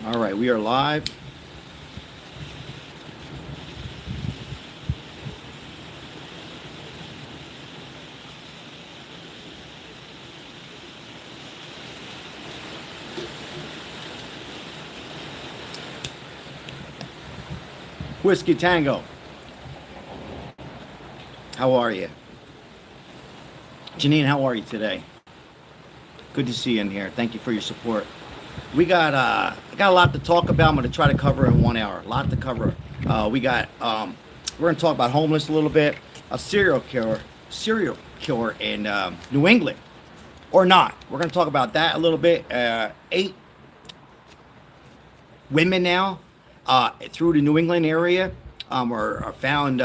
All right, we are live. Whiskey Tango, how are you? Janine, how are you today? Good to see you in here. Thank you for your support. We got I got a lot to talk about. I'm going to try to cover in 1 hour. A lot to cover. We got we're going to talk about homeless a little bit. A serial killer in New England, or not. We're going to talk about that a little bit. 8 women now through the New England area are found.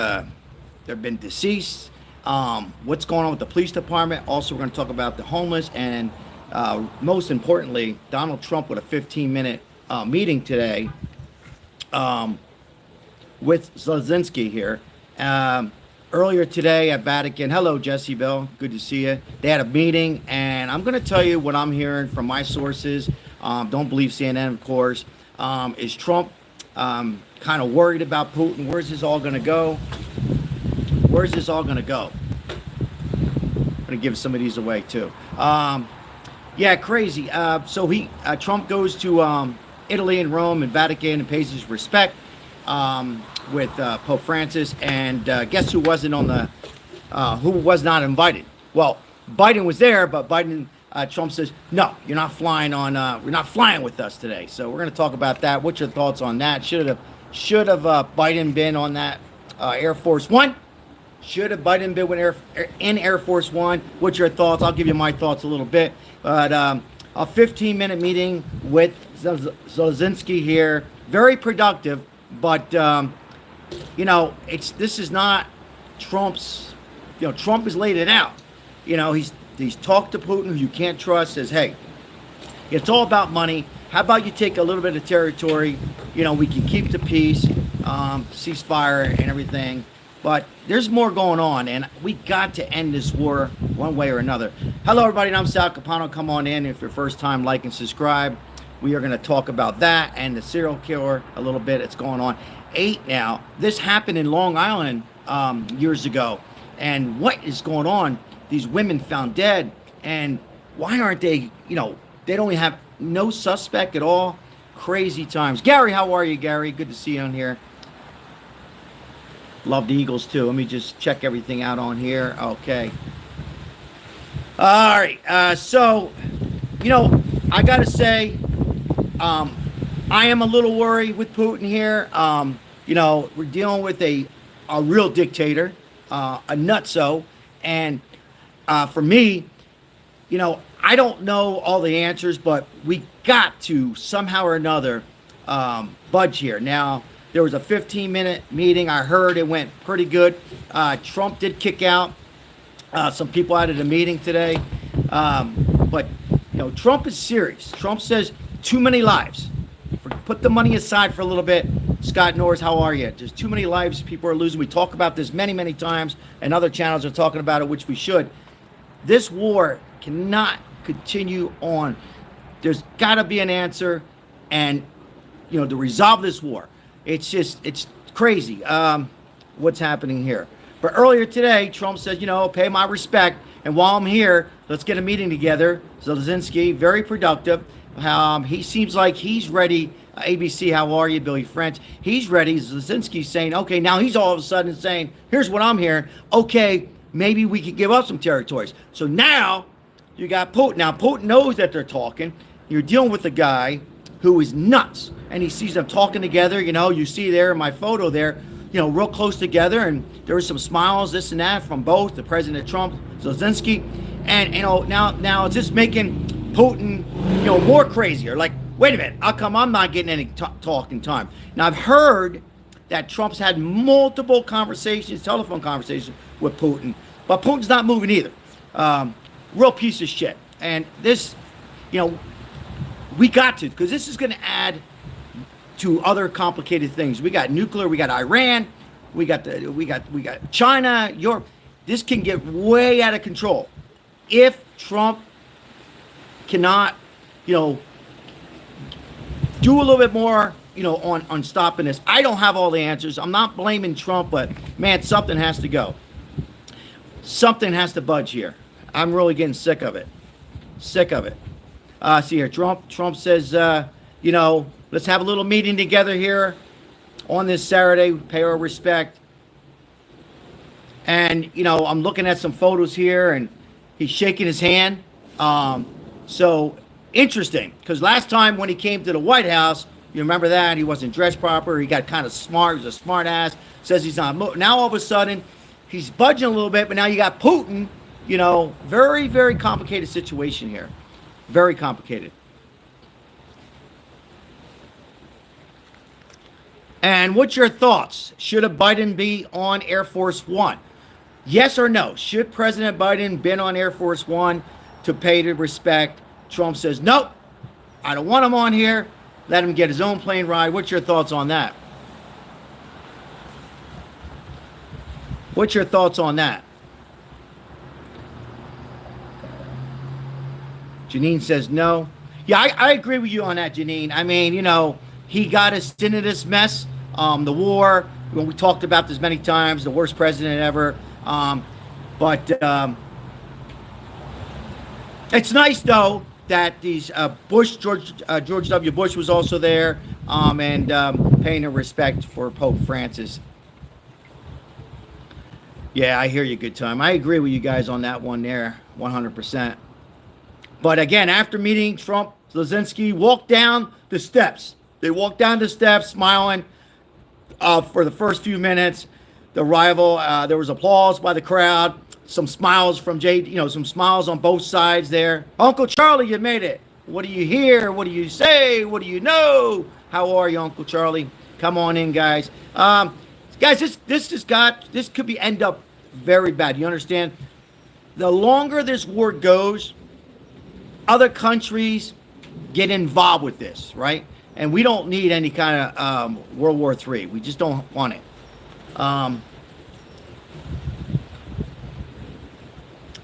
They've been deceased. What's going on with the police department? Also, we're going to talk about the homeless, and most importantly, Donald Trump with a 15-minute meeting today with Zelensky here. Earlier today at Vatican. Hello, Jesse Bell. Good to see you. They had a meeting, and I'm going to tell you what I'm hearing from my sources. Don't believe CNN, of course. Is Trump kind of worried about Putin? Where's this all going to go? Where's this all going to go? I'm going to give some of these away too. Yeah, crazy. So Trump goes to Italy and Rome and Vatican and pays his respect with Pope Francis. And guess who wasn't on the who was not invited? Well, Biden was there, but Trump says, no, you're not flying on. We're not flying with us today. So we're going to talk about that. What's your thoughts on that? Should have Biden been on that Air Force One? Should have Biden been in Air Force One? What's your thoughts? I'll give you my thoughts a little bit. But a 15-minute meeting with Zelensky here, very productive. But this is not Trump's. Trump has laid it out. He's talked to Putin, who you can't trust. Says, hey, it's all about money. How about you take a little bit of territory? We can keep the peace, ceasefire, and everything. But there's more going on, and we got to end this war one way or another. Hello, everybody, and I'm Sal Capano. Come on in if you're first time, like and subscribe. We are going to talk about that and the serial killer a little bit. It's going on. 8 now. This happened in Long Island years ago. And what is going on? These women found dead, and why aren't they, they don't have no suspect at all? Crazy times. Gary, how are you, Gary? Good to see you on here. Love the Eagles too. Let me just check everything out on here. Okay. All right. So, I got to say, I am a little worried with Putin here. We're dealing with a real dictator, a nutso. And for me, I don't know all the answers, but we got to somehow or another budge here. Now, there was a 15-minute meeting. I heard it went pretty good. Trump did kick out some people out of the meeting today. But Trump is serious. Trump says too many lives. Put the money aside for a little bit. Scott Norris, how are you? There's too many lives people are losing. We talk about this many, many times, and other channels are talking about it, which we should. This war cannot continue on. There's got to be an answer, and to resolve this war. It's crazy what's happening here. But earlier today, Trump said, pay my respect. And while I'm here, let's get a meeting together. Zelensky, very productive. He seems like he's ready. ABC, how are you? Billy French. He's ready. Zelensky's saying, okay, now he's all of a sudden saying, here's what I'm hearing. Okay, maybe we could give up some territories. So now you got Putin. Now Putin knows that they're talking. You're dealing with a guy who is nuts, and he sees them talking together. You see there in my photo there, real close together, and there were some smiles, this and that, from both the President Trump, Zelensky, and now it's just making Putin, more crazier. Like, wait a minute, how come I'm not getting any talking time? Now I've heard that Trump's had multiple conversations, telephone conversations with Putin, but Putin's not moving either. Real piece of shit, and this, we got to, because this is going to add to other complicated things. We got nuclear, we got Iran, we got China, Europe. This can get way out of control if Trump cannot, do a little bit more, on stopping this. I don't have all the answers. I'm not blaming Trump, but man, something has to go. Something has to budge here. I'm really getting sick of it. Sick of it. See here, Trump says, let's have a little meeting together here on this Saturday, pay our respect. And, I'm looking at some photos here, and he's shaking his hand. So interesting, because last time when he came to the White House, you remember that? He wasn't dressed proper. He got kind of smart. He was a smart ass. Says he's not. Now all of a sudden, he's budging a little bit, but now you got Putin. Very, very complicated situation here. Very complicated. And what's your thoughts? Should a Biden be on Air Force One? Yes or no? Should President Biden been on Air Force One to pay the respect? Trump says, nope, I don't want him on here. Let him get his own plane ride. What's your thoughts on that? What's your thoughts on that? Janine says no. Yeah, I agree with you on that, Janine. I mean, he got us into this mess. The war, when we talked about this many times, the worst president ever. But it's nice, though, that these George W. Bush was also there, and paying a respect for Pope Francis. Yeah, I hear you, good time. I agree with you guys on that one there, 100%. But again, after meeting Trump, Zelensky walked down the steps. They walked down the steps smiling for the first few minutes. The arrival, there was applause by the crowd. Some smiles from some smiles on both sides there. Uncle Charlie, you made it. What do you hear? What do you say? What do you know? How are you, Uncle Charlie? Come on in, guys. Guys, this could be end up very bad. You understand? The longer this war goes, other countries get involved with this, right? And we don't need any kind of World War III. We just don't want it.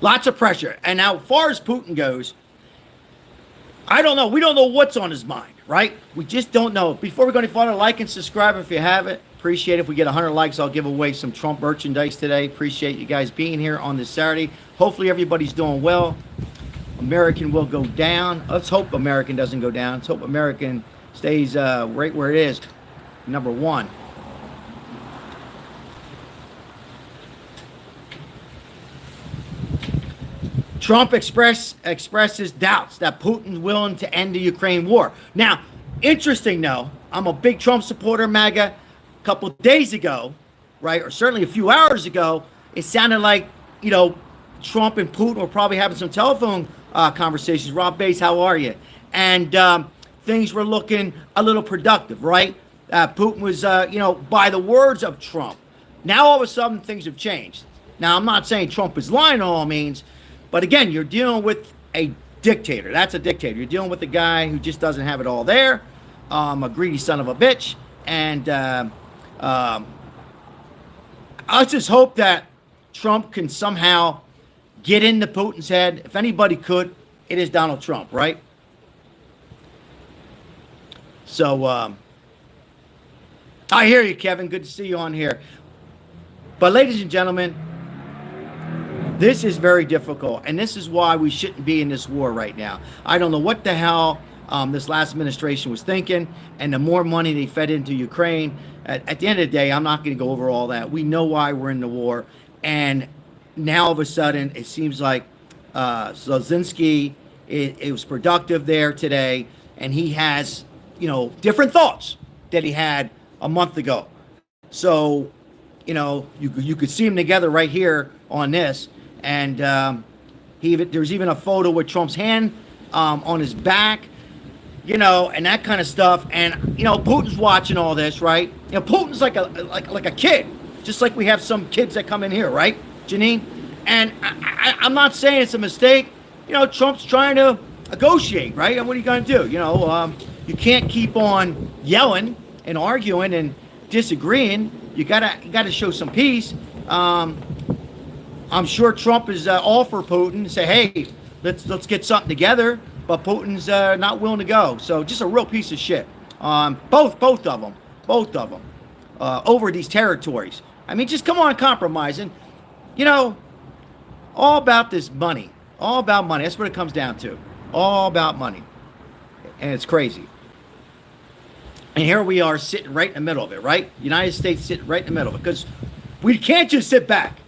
Lots of pressure. And now, as far as Putin goes, I don't know. We don't know what's on his mind, right? We just don't know. Before we go any further, like and subscribe if you haven't. Appreciate it. If we get 100 likes, I'll give away some Trump merchandise today. Appreciate you guys being here on this Saturday. Hopefully everybody's doing well. American will go down. Let's hope American doesn't go down. Let's hope American stays right where it is. Number one. Trump expresses doubts that Putin's willing to end the Ukraine war. Now, interesting though, I'm a big Trump supporter, MAGA. A couple days ago, right, or certainly a few hours ago, it sounded like, Trump and Putin were probably having some telephone conversations. Rob Bass, how are you? And things were looking a little productive, right? Putin was, by the words of Trump. Now all of a sudden things have changed. Now I'm not saying Trump is lying on all means, but again, you're dealing with a dictator. That's a dictator. You're dealing with a guy who just doesn't have it all there, a greedy son of a bitch. And I just hope that Trump can somehow get into Putin's head. If anybody could, it is Donald Trump, right? So I hear you, Kevin. Good to see you on here. But ladies and gentlemen, this is very difficult, and this is why we shouldn't be in this war right now. I don't know what the hell this last administration was thinking, and the more money they fed into Ukraine, at the end of the day, I'm not going to go over all that. We know why we're in the war, and now all of a sudden, it seems like Zelensky, it was productive there today, and he has, different thoughts that he had a month ago. So, you could see them together right here on this. And there's even a photo with Trump's hand on his back, and that kind of stuff. And Putin's watching all this, right? Putin's like a kid, just like we have some kids that come in here, right, Janine? And I'm not saying it's a mistake. Trump's trying to negotiate, right? And what are you going to do? You can't keep on yelling and arguing and disagreeing. You gotta show some peace. I'm sure Trump is all for Putin to say, hey, let's get something together, but Putin's not willing to go. So just a real piece of shit. Both of them, over these territories. I mean, just come on, compromise. And, you know, all about this money. All about money. That's what it comes down to. All about money. And it's crazy. And here we are sitting right in the middle of it, right? United States sitting right in the middle of it. Because we can't just sit back.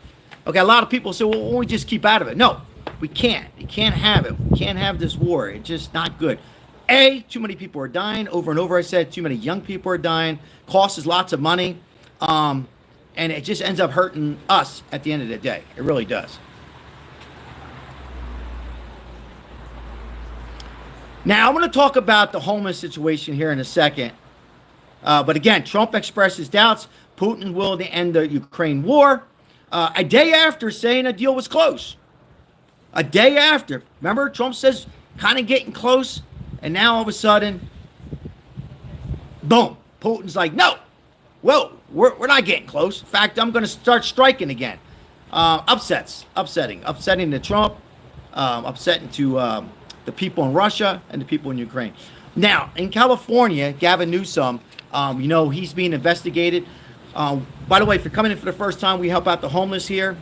Okay, a lot of people say, well, we just keep out of it. No, we can't. You can't have it. We can't have this war. It's just not good. Too many people are dying. Over and over I said, too many young people are dying. Costs us lots of money. And it just ends up hurting us at the end of the day. It really does. Now, I want to talk about the homeless situation here in a second. But again, Trump expressed his doubts. Putin will end the Ukraine war. A day after saying a deal was close. A day after. Remember, Trump says kind of getting close. And now all of a sudden, boom. Putin's like, no. Whoa, we're not getting close. In fact, I'm going to start striking again. Upsetting to Trump. Upsetting to the people in Russia and the people in Ukraine. Now, in California, Gavin Newsom, he's being investigated. By the way, if you're coming in for the first time, we help out the homeless here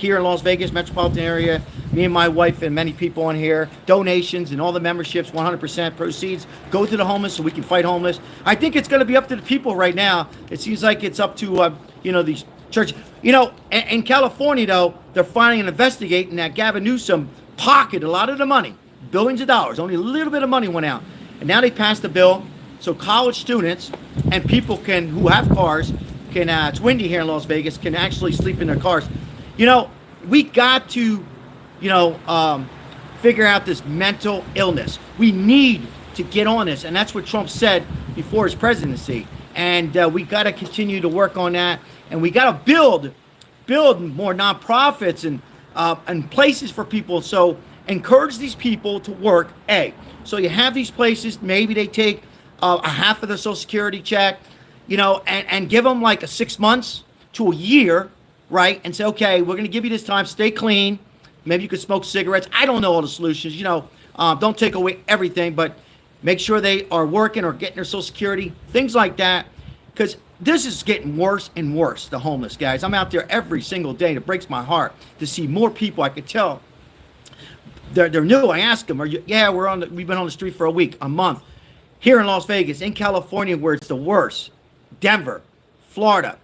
in Las Vegas metropolitan area. Me and my wife and many people on here, donations and all the memberships, 100% proceeds go to the homeless so we can fight homeless. I think it's going to be up to the people right now. It seems like it's up to these churches. In California though, they're finding and investigating that Gavin Newsom pocketed a lot of the money, billions of dollars. Only a little bit of money went out, and now they passed a bill so college students and people who have cars can. It's windy here in Las Vegas. Can actually sleep in their cars. We got to, figure out this mental illness. We need to get on this. And that's what Trump said before his presidency. And we got to continue to work on that. And we got to build more nonprofits and places for people. So encourage these people to work. So you have these places, maybe they take a half of their Social Security check, and give them like 6 months to a year, right? And say, okay, we're going to give you this time, stay clean. Maybe you could smoke cigarettes. I don't know all the solutions, don't take away everything, but make sure they are working or getting their Social Security, things like that. Because this is getting worse and worse, the homeless guys. I'm out there every single day. And it breaks my heart to see more people. I could tell they're new. I ask them, we've been on the street for a month. Here in Las Vegas, in California, where it's the worst, Denver, Florida,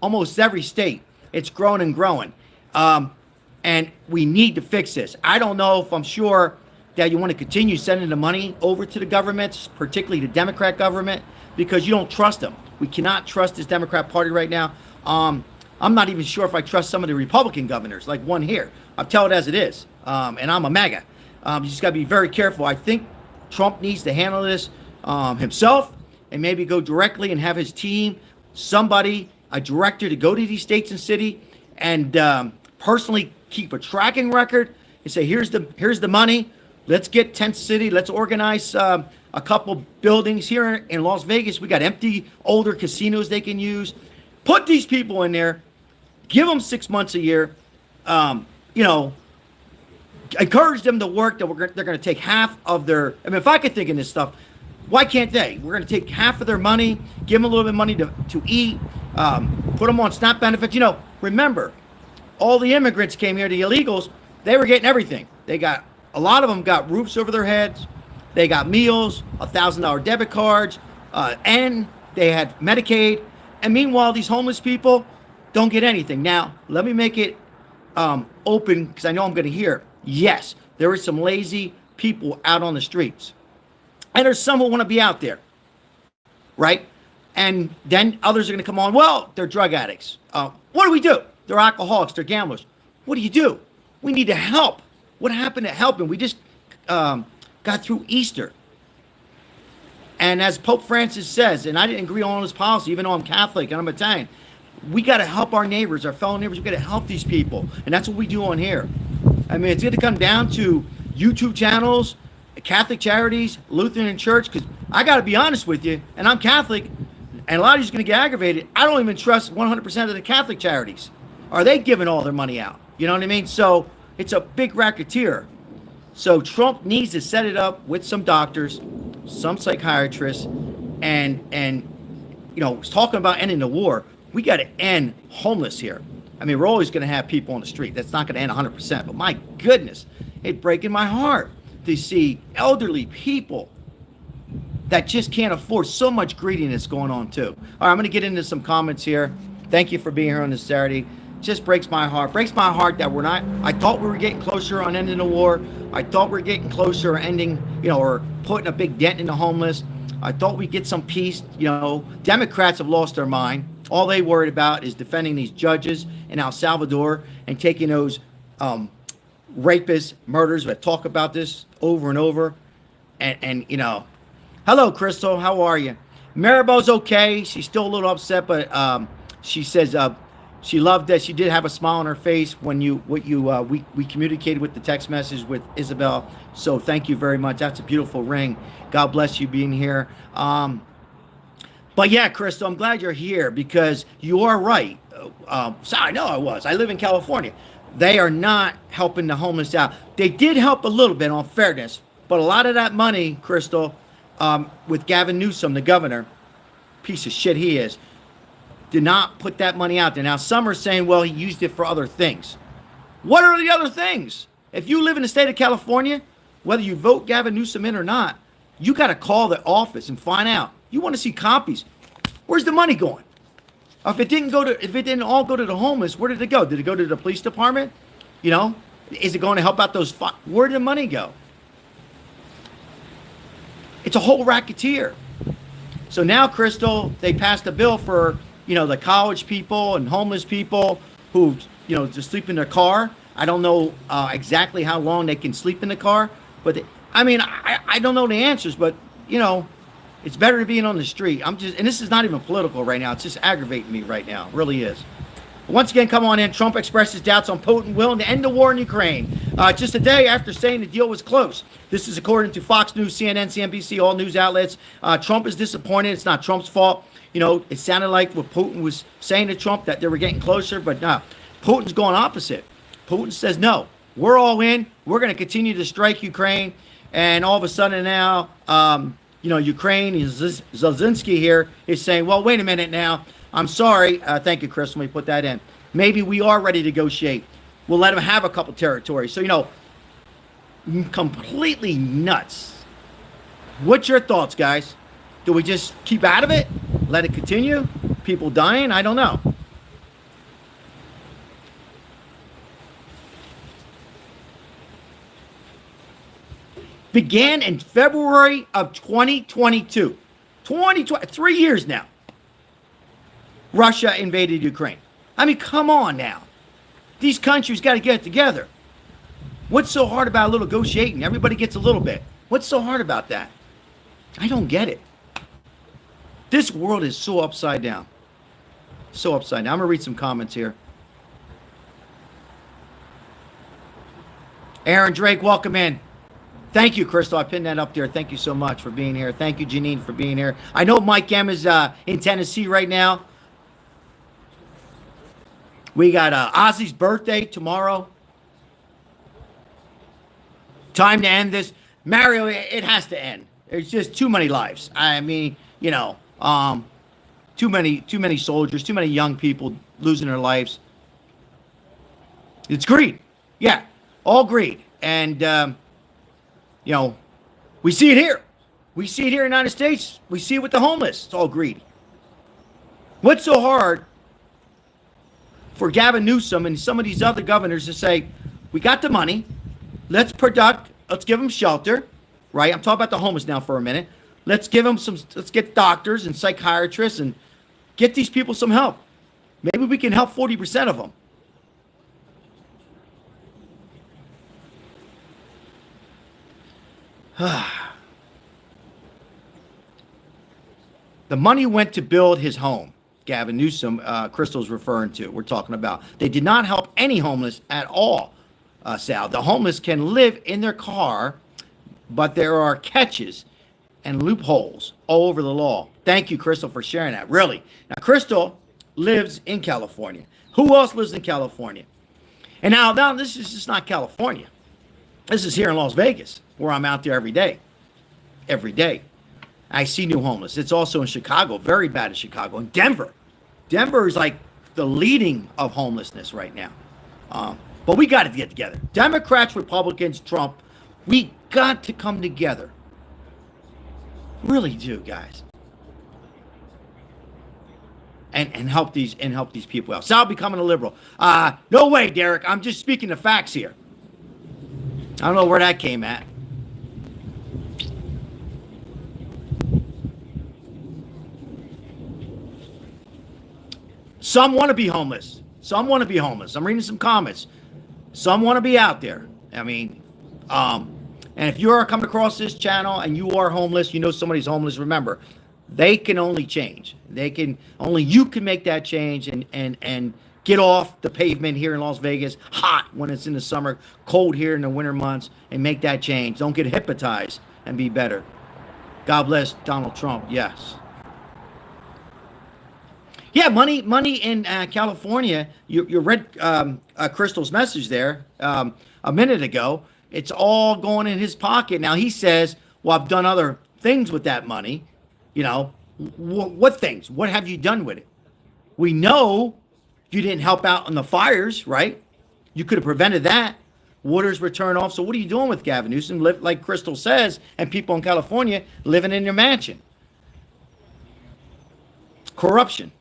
almost every state, it's growing and growing. And we need to fix this. I don't know if I'm sure that you want to continue sending the money over to the governments, particularly the Democrat government, because you don't trust them. We cannot trust this Democrat Party right now. I'm not even sure if I trust some of the Republican governors, like one here. I'll tell it as it is. And I'm a MAGA. You just got to be very careful. I think Trump needs to handle this himself and maybe go directly and have his team, a director to go to these states and city and personally keep a tracking record and say, here's the money. Let's get Tent City. Let's organize a couple buildings here in Las Vegas. We got empty older casinos they can use. Put these people in there. Give them 6 months a year. Encourage them to work. They're going to take half of their. I mean, if I could think of this stuff, why can't they? We're going to take half of their money, give them a little bit of money to eat, put them on SNAP benefits. Remember, all the immigrants came here, the illegals, they were getting everything. A lot of them got roofs over their heads. They got meals, $1,000 debit cards, and they had Medicaid. And meanwhile, these homeless people don't get anything. Now, let me make it open because I know I'm going to hear. Yes, there are some lazy people out on the streets. And there's some who want to be out there, right? And then others are going to come on, well, they're drug addicts. What do we do? They're alcoholics, they're gamblers. What do you do? We need to help. What happened to helping? We just got through Easter. And as Pope Francis says, and I didn't agree on his policy, even though I'm Catholic and I'm Italian, we got to help our neighbors, our fellow neighbors. We got to help these people. And that's what we do on here. I mean, it's going to come down to YouTube channels, Catholic charities, Lutheran church, because I got to be honest with you, and I'm Catholic, and a lot of you are going to get aggravated. I don't even trust 100% of the Catholic charities. Are they giving all their money out? You know what I mean? So it's a big racketeer. So Trump needs to set it up with some doctors, some psychiatrists, and was talking about ending the war. We got to end homeless here. I mean, we're always going to have people on the street. That's not going to end 100%. But my goodness, it's breaking my heart to see elderly people that just can't afford. So much greediness going on too. All right, I'm going to get into some comments here. Thank you for being here on this Saturday. Just breaks my heart. Breaks my heart that we're not. I thought we were getting closer on ending the war. I thought we were getting closer ending, or putting a big dent in the homeless. I thought we'd get some peace. Democrats have lost their mind. All they worried about is defending these judges in El Salvador and taking those rapists, murderers that talk about this over and over. And hello, Crystal. How are you? Maribel's okay. She's still a little upset, but she says she loved that. She did have a smile on her face when we communicated with the text message with Isabel. So thank you very much. That's a beautiful ring. God bless you being here. But yeah, Crystal, I'm glad you're here because you are right. So I know I was. I live in California. They are not helping the homeless out. They did help a little bit on fairness, but a lot of that money, Crystal, with Gavin Newsom, the governor, piece of shit he is, did not put that money out there. Now, some are saying, well, he used it for other things. What are the other things? If you live in the state of California, whether you vote Gavin Newsom in or not, you got to call the office and find out. You want to see copies. Where's the money going? If it didn't all go to the homeless, where did it go? Did it go to the police department? Is it going to help out those? Where did the money go? It's a whole racketeer. So now, Crystal, they passed a bill for the college people and homeless people who just sleep in their car. I don't know exactly how long they can sleep in the car, but I don't know the answers, but it's better than being on the street. And this is not even political right now. It's just aggravating me right now. It really is. Once again, come on in. Trump expresses doubts on Putin willing to end the war in Ukraine. Just a day after saying the deal was close. This is according to Fox News, CNN, CNBC, all news outlets. Trump is disappointed. It's not Trump's fault. It sounded like what Putin was saying to Trump, that they were getting closer, but no. Putin's going opposite. Putin says, no, we're all in. We're going to continue to strike Ukraine. And all of a sudden now, Ukraine, Zelensky here is saying, well, wait a minute now. I'm sorry. Thank you, Chris. Let me put that in. Maybe we are ready to negotiate. We'll let them have a couple territories. So, completely nuts. What's your thoughts, guys? Do we just keep out of it? Let it continue? People dying? I don't know. Began in February of 2022. 3 years now. Russia invaded Ukraine. Come on now. These countries got to get it together. What's so hard about a little negotiating? Everybody gets a little bit. What's so hard about that? I don't get it. This world is so upside down. So upside down. I'm going to read some comments here. Aaron Drake, welcome in. Thank you, Crystal. I pinned that up there. Thank you so much for being here. Thank you, Janine, for being here. I know Mike M is in Tennessee right now. We got Ozzy's birthday tomorrow. Time to end this. Mario, it has to end. There's just too many lives. Too many soldiers, too many young people losing their lives. It's greed. Yeah, all greed. And, we see it here. We see it here in the United States. We see it with the homeless. It's all greed. What's so hard for Gavin Newsom and some of these other governors to say, we got the money, let's give them shelter, right? I'm talking about the homeless now for a minute. Let's get doctors and psychiatrists and get these people some help. Maybe we can help 40% of them. The money went to build his home. Gavin Newsom, Crystal's referring to, we're talking about. They did not help any homeless at all, Sal. The homeless can live in their car, but there are catches and loopholes all over the law. Thank you, Crystal, for sharing that. Really. Now, Crystal lives in California. Who else lives in California? And now this is just not California. This is here in Las Vegas, where I'm out there every day. Every day. I see new homeless. It's also in Chicago, very bad in Chicago. And Denver. Denver is like the leading of homelessness right now. But we got to get together. Democrats, Republicans, Trump, we got to come together. Really do, guys. And help these people out. Stop becoming a liberal. No way, Derek. I'm just speaking the facts here. I don't know where that came at. Some want to be homeless. Some want to be homeless. I'm reading some comments. Some want to be out there. I mean, and if you are coming across this channel and you are homeless, you know somebody's homeless, remember, they can only change. Only you can make that change and get off the pavement here in Las Vegas, hot when it's in the summer, cold here in the winter months, and make that change. Don't get hypnotized and be better. God bless Donald Trump. Yes. Yeah, money in California. You read Crystal's message there a minute ago. It's all going in his pocket. Now he says, well, I've done other things with that money. You know, what things? What have you done with it? We know you didn't help out on the fires, right? You could have prevented that. Waters were turned off. So what are you doing with Gavin Newsom? Live, like Crystal says, and people in California living in their mansion. Corruption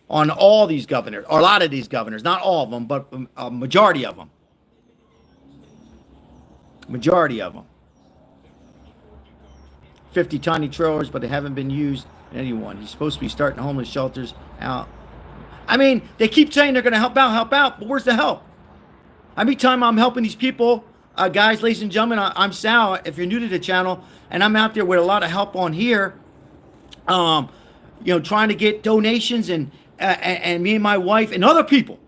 on all these governors, or a lot of these governors, not all of them, but a majority of them. Majority of them. 50 tiny trailers, but they haven't been used anyone. He's supposed to be starting homeless shelters out. I mean, they keep saying they're going to help out, but where's the help? Every time I'm helping these people, guys, ladies and gentlemen, I'm Sal. If you're new to the channel, and I'm out there with a lot of help on here, you know, trying to get donations and me and my wife and other people.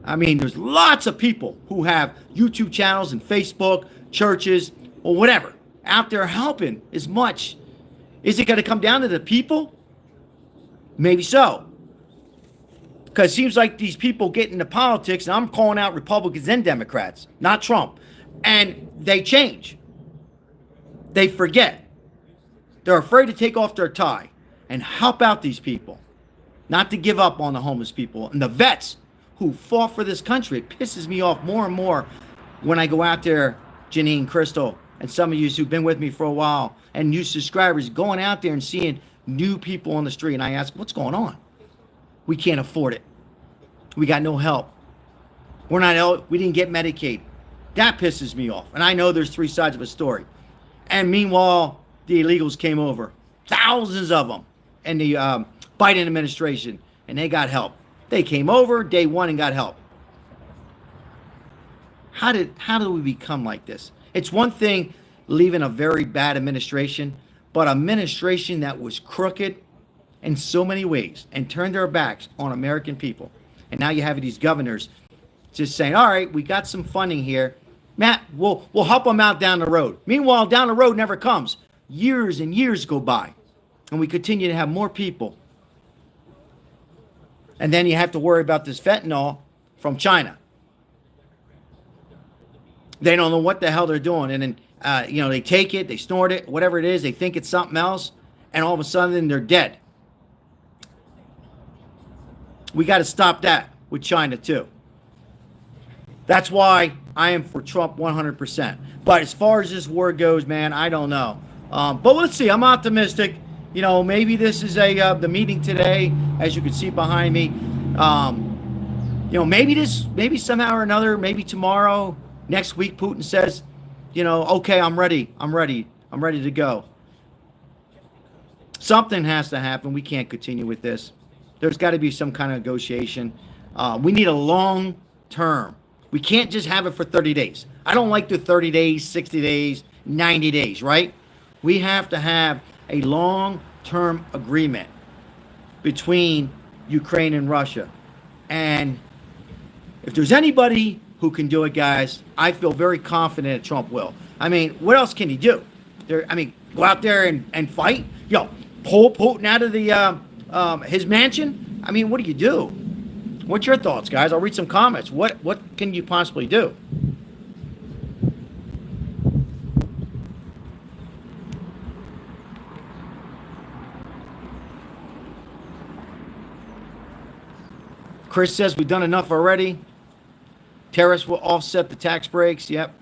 I mean, there's lots of people who have YouTube channels and Facebook, churches, or whatever, out there helping as much. Is it going to come down to the people? Maybe so. Because it seems like these people get into politics, and I'm calling out Republicans and Democrats, not Trump, and they change. They forget. They're afraid to take off their tie and help out these people. Not to give up on the homeless people and the vets who fought for this country. It pisses me off more and more when I go out there, Janine, Crystal, and some of you who've been with me for a while, and new subscribers going out there and seeing new people on the street. And I ask, what's going on? We can't afford it. We got no help. We didn't get Medicaid. That pisses me off. And I know there's three sides of a story. And meanwhile, the illegals came over. Thousands of them. And the Biden administration. And they got help. They came over day one and got help. How did we become like this? It's one thing leaving a very bad administration, but administration that was crooked in so many ways and turned their backs on American people. And now you have these governors just saying, all right, we got some funding here. Matt, we'll help them out down the road. Meanwhile, down the road never comes. Years and years go by, and we continue to have more people. And then you have to worry about this fentanyl from China. They don't know what the hell they're doing. And then, you know, they take it, they snort it, whatever it is, they think it's something else, and all of a sudden they're dead. We got to stop that with China too. That's why I am for Trump 100%. But as far as this war goes, man, I don't know. But let's see. I'm optimistic. You know, maybe this is the meeting today, as you can see behind me. You know, maybe somehow or another, maybe tomorrow, next week, Putin says, you know, okay, I'm ready to go. Something has to happen. We can't continue with this. There's got to be some kind of negotiation. We need a long term. We can't just have it for 30 days. I don't like the 30 days, 60 days, 90 days, right? We have to have a long-term agreement between Ukraine and Russia. And if there's anybody who can do it, guys, I feel very confident that Trump will. I mean, what else can he do? Go out there and fight? Pull Putin out of the his mansion? I mean, what do you do? What's your thoughts, guys? I'll read some comments. What can you possibly do? Chris says we've done enough already. Tariffs will offset the tax breaks. Yep.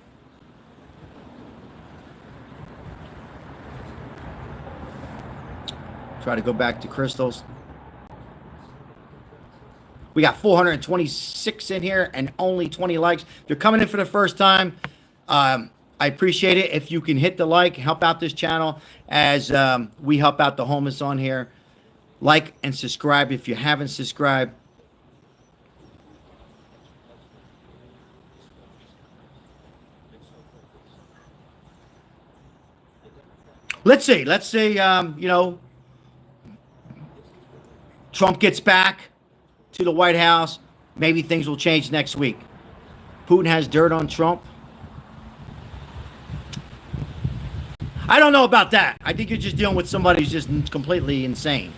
Try to go back to crystals. We got 426 in here and only 20 likes. If you're coming in for the first time, I appreciate it. If you can hit the like, help out this channel as we help out the homeless on here. Like and subscribe if you haven't subscribed. Let's say, you know, Trump gets back to the White House. Maybe things will change next week. Putin has dirt on Trump. I don't know about that. I think you're just dealing with somebody who's just completely insane.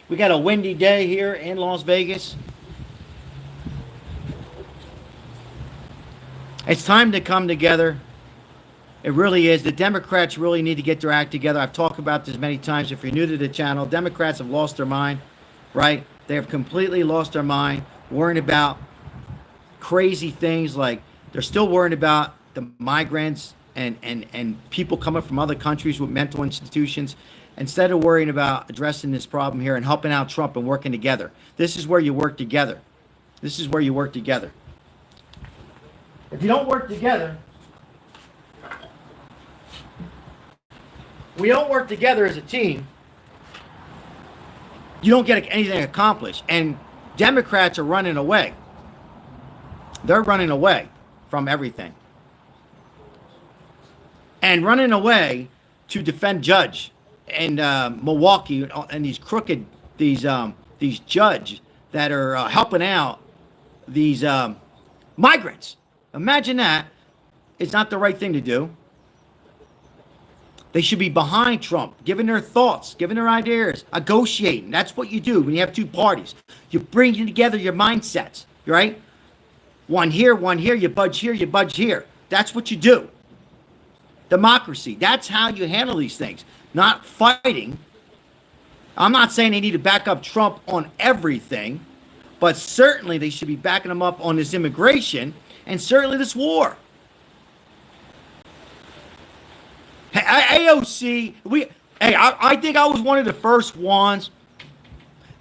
We got a windy day here in Las Vegas. It's time to come together. It really is. The Democrats really need to get their act together. I've talked about this many times. If you're new to the channel, Democrats have lost their mind, right? They have completely lost their mind, worrying about crazy things like they're still worried about the migrants and people coming from other countries with mental institutions, instead of worrying about addressing this problem here and helping out Trump and working together. This is where you work together. This is where you work together. If you don't work together, we don't work together as a team, you don't get anything accomplished. And Democrats are running away. They're running away from everything. And running away to defend Judge in Milwaukee and these crooked, these judges that are helping out these migrants. Imagine that. It's not the right thing to do. They should be behind Trump, giving their thoughts, giving their ideas, negotiating. That's what you do when you have two parties. You bring together your mindsets, right? One here, you budge here, you budge here. That's what you do. Democracy. That's how you handle these things. Not fighting. I'm not saying they need to back up Trump on everything, but certainly they should be backing him up on this immigration and certainly this war. AOC, I think I was one of the first ones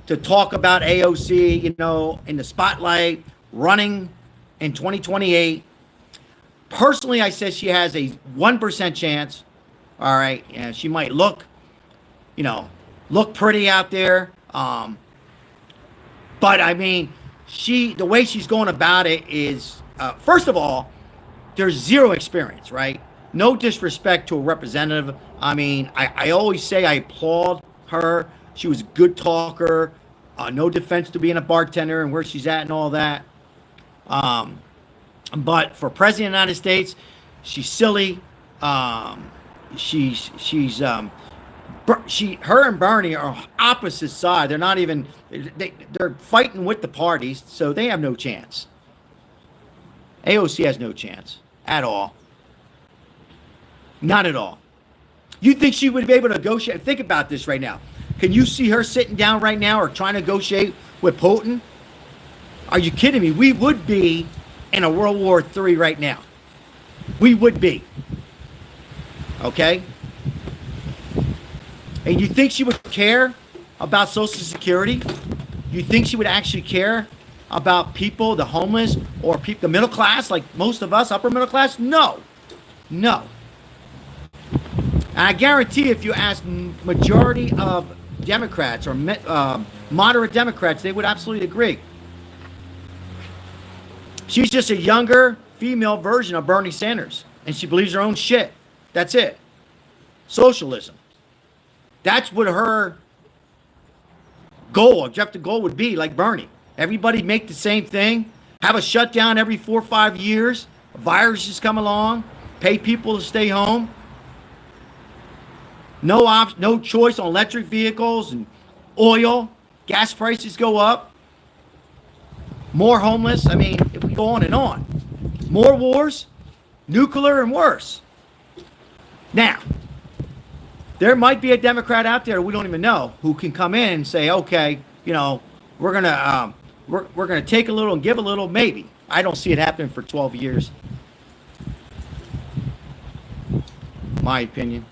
to talk about AOC, you know, in the spotlight, running in 2028. Personally, I said she has a 1% chance. All right, yeah, she might look pretty out there. But I mean, the way she's going about it is, first of all, there's zero experience, right? No disrespect to a representative. I mean, I always say I applaud her. She was a good talker. No defense to being a bartender and where she's at and all that. But for President of the United States, she's silly. Her and Bernie are opposite side. They're not even, they're fighting with the parties, so they have no chance. AOC has no chance at all. Not at all. You think she would be able to negotiate? Think about this right now. Can you see her sitting down right now or trying to negotiate with Putin? Are you kidding me? We would be in a World War III right now. We would be. Okay? And you think she would care about Social Security? You think she would actually care about people, the homeless, or people, the middle class, like most of us, upper middle class? No. No. And I guarantee if you ask majority of Democrats or moderate Democrats, they would absolutely agree. She's just a younger female version of Bernie Sanders, and she believes her own shit. That's it. Socialism. That's what her goal, objective goal would be, like Bernie. Everybody make the same thing. Have a shutdown every 4 or 5 years. Viruses come along. Pay people to stay home. No choice on electric vehicles and oil. Gas prices go up. More homeless. I mean, if we go on and on. More wars. Nuclear and worse. Now, there might be a Democrat out there we don't even know who can come in and say, okay, we're gonna we're gonna take a little and give a little. Maybe. I don't see it happening for 12 years. My opinion.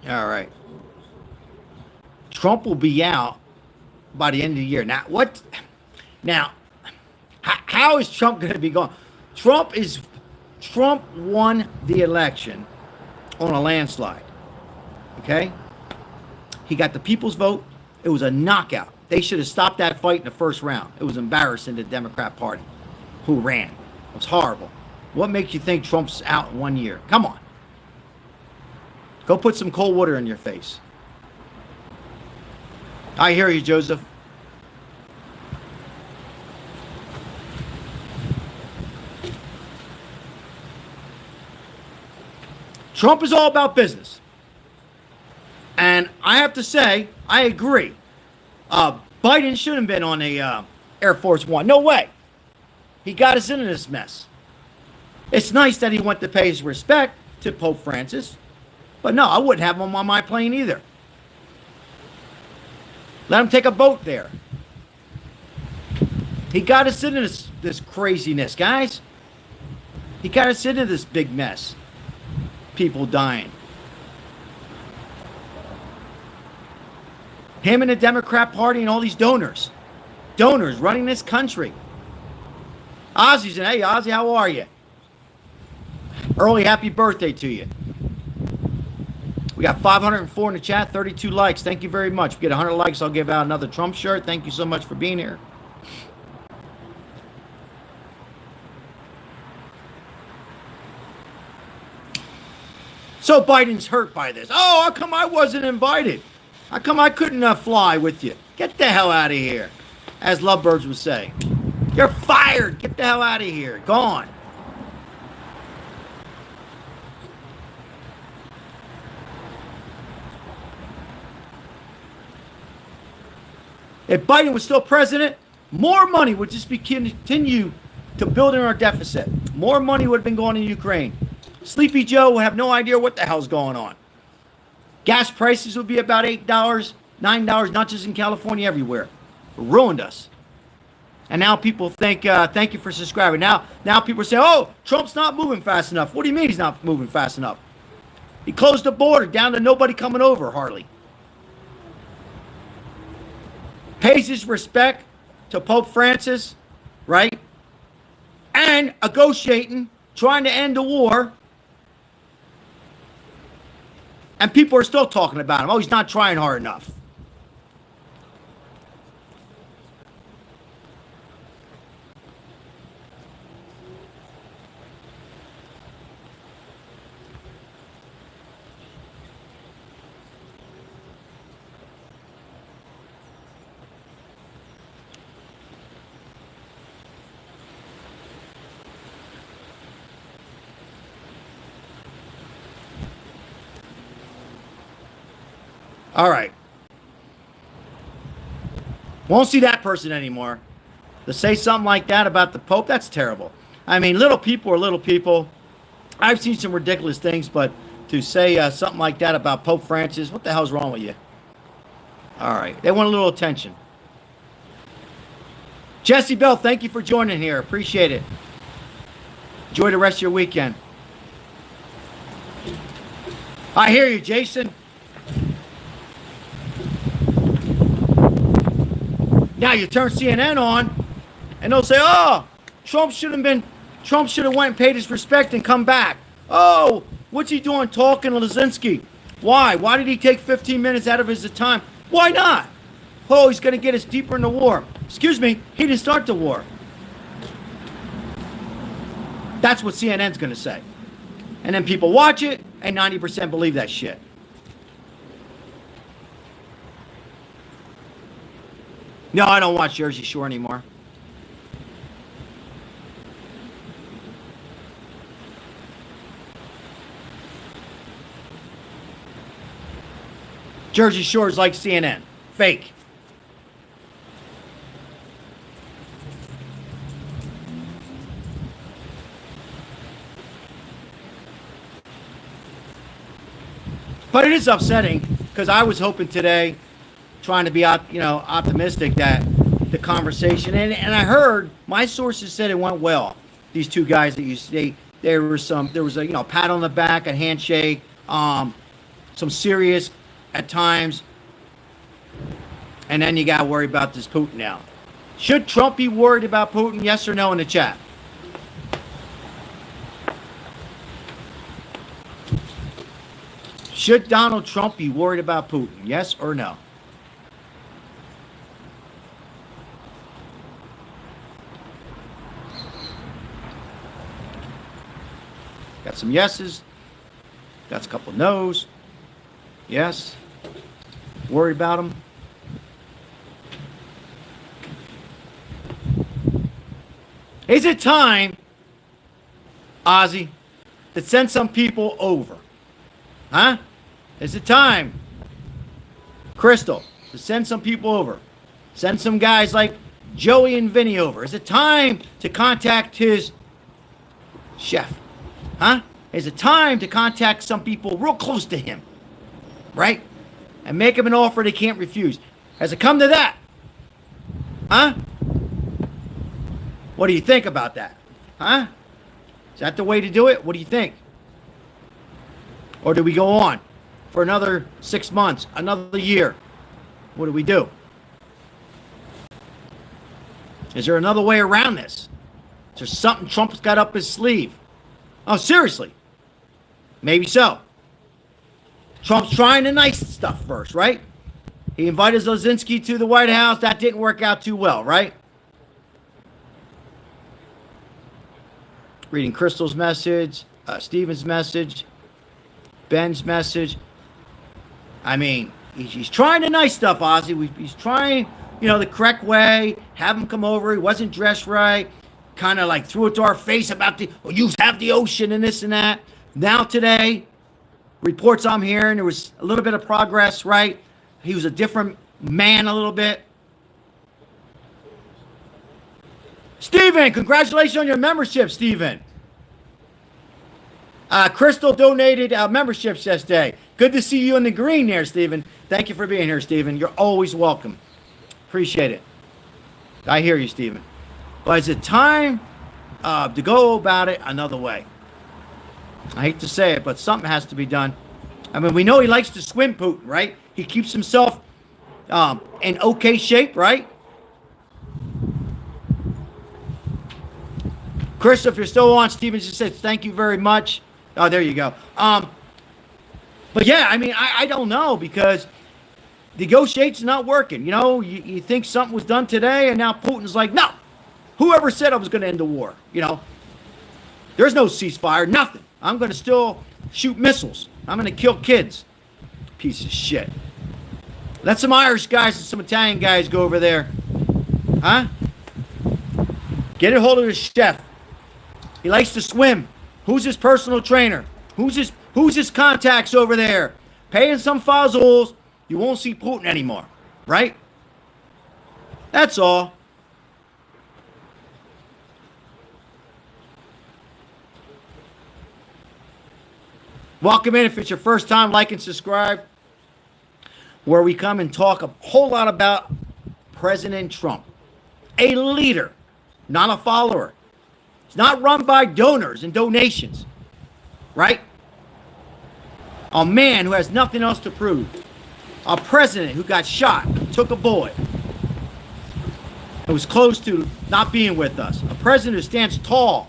All right. Trump will be out by the end of the year. Now, what? Now, how is Trump going to be gone? Trump won the election on a landslide. Okay? He got the people's vote. It was a knockout. They should have stopped that fight in the first round. It was embarrassing to the Democrat Party who ran. It was horrible. What makes you think Trump's out in 1 year? Come on. Go put some cold water in your face. I hear you, Joseph. Trump is all about business. And I have to say, I agree. Biden shouldn't have been on a Air Force One. No way. He got us into this mess. It's nice that he went to pay his respect to Pope Francis. But no, I wouldn't have him on my plane either. Let him take a boat there. He got us into this craziness, guys. He got us into this big mess. People dying. Him and the Democrat Party and all these donors. Donors running this country. Ozzy's in. Hey, Ozzy, how are you? Early happy birthday to you. We got 504 in the chat, 32 likes. Thank you very much. If we get 100 likes, I'll give out another Trump shirt. Thank you so much for being here. So Biden's hurt by this. Oh, how come I wasn't invited? How come I couldn't fly with you? Get the hell out of here. As Lovebirds would say. You're fired. Get the hell out of here. Gone. If Biden was still president, more money would just be continue to build in our deficit. More money would have been going to Ukraine. Sleepy Joe would have no idea what the hell's going on. Gas prices would be about $8, $9, not just in California, everywhere. It ruined us. And now people think, thank you for subscribing. Now people say, oh, Trump's not moving fast enough. What do you mean he's not moving fast enough? He closed the border down to nobody coming over, hardly. Pays his respect to Pope Francis, right? And negotiating, trying to end the war. And people are still talking about him. Oh, he's not trying hard enough. All right. Won't see that person anymore. To say something like that about the Pope, that's terrible. I mean, little people are little people. I've seen some ridiculous things, but to say something like that about Pope Francis, what the hell's wrong with you? All right. They want a little attention. Jesse Bell, thank you for joining here. Appreciate it. Enjoy the rest of your weekend. I hear you, Jason. Now you turn CNN on, and they'll say, "Oh, Trump should have went and paid his respect and come back." Oh, what's he doing talking to Lizinski? Why? Why did he take 15 minutes out of his time? Why not? Oh, he's going to get us deeper in the war. Excuse me, he didn't start the war. That's what CNN's going to say, and then people watch it, and 90% believe that shit. No, I don't watch Jersey Shore anymore. Jersey Shore's like CNN. Fake. But it is upsetting because I was hoping today, trying to be optimistic that the conversation and I heard my sources said it went well. These two guys that you say there was a pat on the back, a handshake, some serious at times, and then you got to worry about this Putin now. Should Trump be worried about Putin? Yes or no in the chat. Should Donald Trump be worried about Putin? Yes or no? Got some yeses. Got a couple no's. Yes. Worried about him? Is it time, Ozzy, to send some people over? Huh? Is it time, Crystal, to send some people over? Send some guys like Joey and Vinny over. Is it time to contact his chef? Huh? Is it time to contact some people real close to him? Right? And make him an offer they can't refuse. Has it come to that? Huh? What do you think about that? Huh? Is that the way to do it? What do you think? Or do we go on for another 6 months, another year? What do we do? Is there another way around this? Is there something Trump's got up his sleeve? Oh, seriously? Maybe so. Trump's trying the nice stuff first, right? He invited Zelensky to the White House. That didn't work out too well, right? Reading Crystal's message, Stephen's message, Ben's message. I mean, he's trying the nice stuff, Ozzy. He's trying, the correct way. Have him come over. He wasn't dressed right. Kind of like threw it to our face about you have the ocean and this and that. Now today, reports I'm hearing, there was a little bit of progress, right? He was a different man a little bit. Steven, congratulations on your membership, Steven. Crystal donated memberships yesterday. Good to see you in the green there, Steven. Thank you for being here, Steven. You're always welcome. Appreciate it. I hear you, Steven. But is it time to go about it another way? I hate to say it, but something has to be done. I mean, we know he likes to swim, Putin, right? He keeps himself in okay shape, right? Chris, if you're still on, Steven just said thank you very much. Oh, there you go. But yeah, I mean, I don't know because negotiation's not working. You think something was done today, and now Putin's like, no. Whoever said I was going to end the war? There's no ceasefire, nothing. I'm going to still shoot missiles. I'm going to kill kids. Piece of shit. Let some Irish guys and some Italian guys go over there. Huh? Get a hold of the chef. He likes to swim. Who's his personal trainer? Who's his contacts over there? Paying some fuzzles. You won't see Putin anymore. Right? That's all. Welcome in if it's your first time. Like and subscribe. Where we come and talk a whole lot about President Trump. A leader, not a follower. It's not run by donors and donations, right? A man who has nothing else to prove. A president who got shot, took a bullet, and was close to not being with us. A president who stands tall,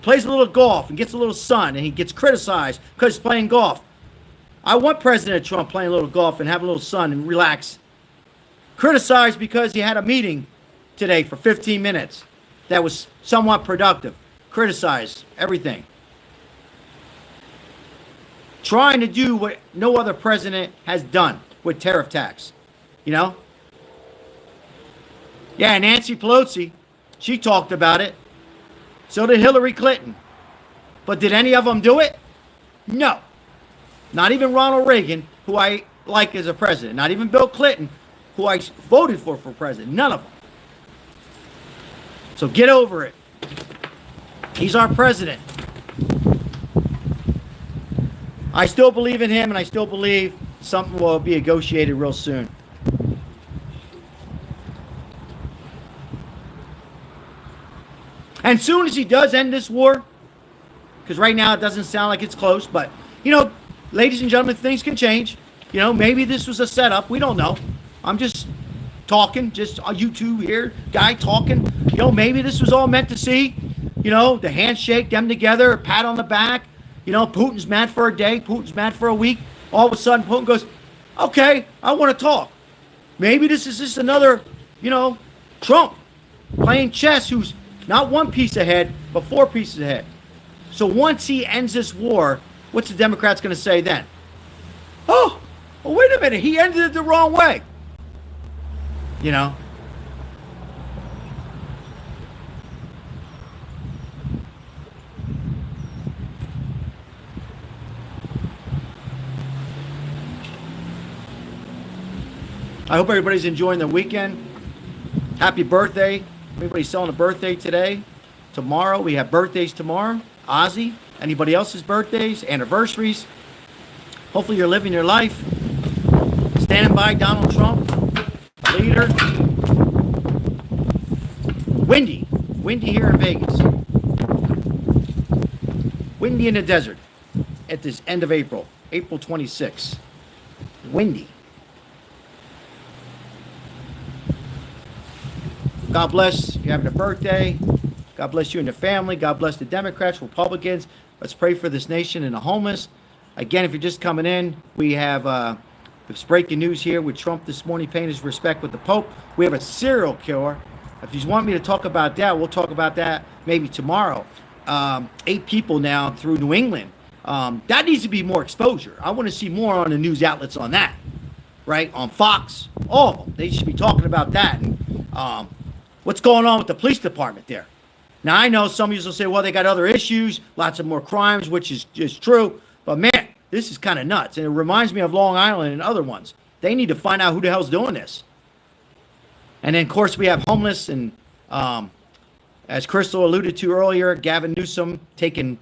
plays a little golf and gets a little sun, and he gets criticized because he's playing golf. I want President Trump playing a little golf and have a little sun and relax. Criticized because he had a meeting today for 15 minutes that was somewhat productive. Criticized everything. Trying to do what no other president has done with tariff tax. Yeah, Nancy Pelosi, she talked about it. So did Hillary Clinton. But did any of them do it? No. Not even Ronald Reagan, who I like as a president. Not even Bill Clinton, who I voted for president. None of them. So get over it. He's our president. I still believe in him, and I still believe something will be negotiated real soon. And soon as he does end this war, because right now it doesn't sound like it's close, but, you know, ladies and gentlemen, things can change. You know, maybe this was a setup. We don't know. I'm just talking, just a YouTube here, guy talking. You know, maybe this was all meant to see. You know, the handshake, them together, a pat on the back. You know, Putin's mad for a day, Putin's mad for a week. All of a sudden, Putin goes, okay, I want to talk. Maybe this is just another, you know, Trump playing chess who's not one piece ahead, but 4 pieces ahead. So once he ends this war, what's the Democrats going to say then? Oh, well, wait a minute, he ended it the wrong way. You know? I hope everybody's enjoying their weekend. Happy birthday. Everybody's celebrating a birthday today. Tomorrow, we have birthdays tomorrow. Ozzy. Anybody else's birthdays, anniversaries. Hopefully you're living your life. Standing by Donald Trump, leader. Windy. Windy here in Vegas. Windy in the desert at this end of April. April 26th. Windy. God bless if you're having a birthday. God bless you and your family. God bless the Democrats, Republicans. Let's pray for this nation and the homeless. Again, if you're just coming in, we have this breaking news here with Trump this morning paying his respect with the Pope. We have a serial killer. If you want me to talk about that, we'll talk about that maybe tomorrow. 8 people now through New England. That needs to be more exposure. I want to see more on the news outlets on that, right? On Fox, all of them. They should be talking about that. And what's going on with the police department there? Now, I know some of you will say, well, they got other issues, lots of more crimes, which is just true. But, man, this is kind of nuts. And it reminds me of Long Island and other ones. They need to find out who the hell's doing this. And then, of course, we have homeless. And as Crystal alluded to earlier, Gavin Newsom taking,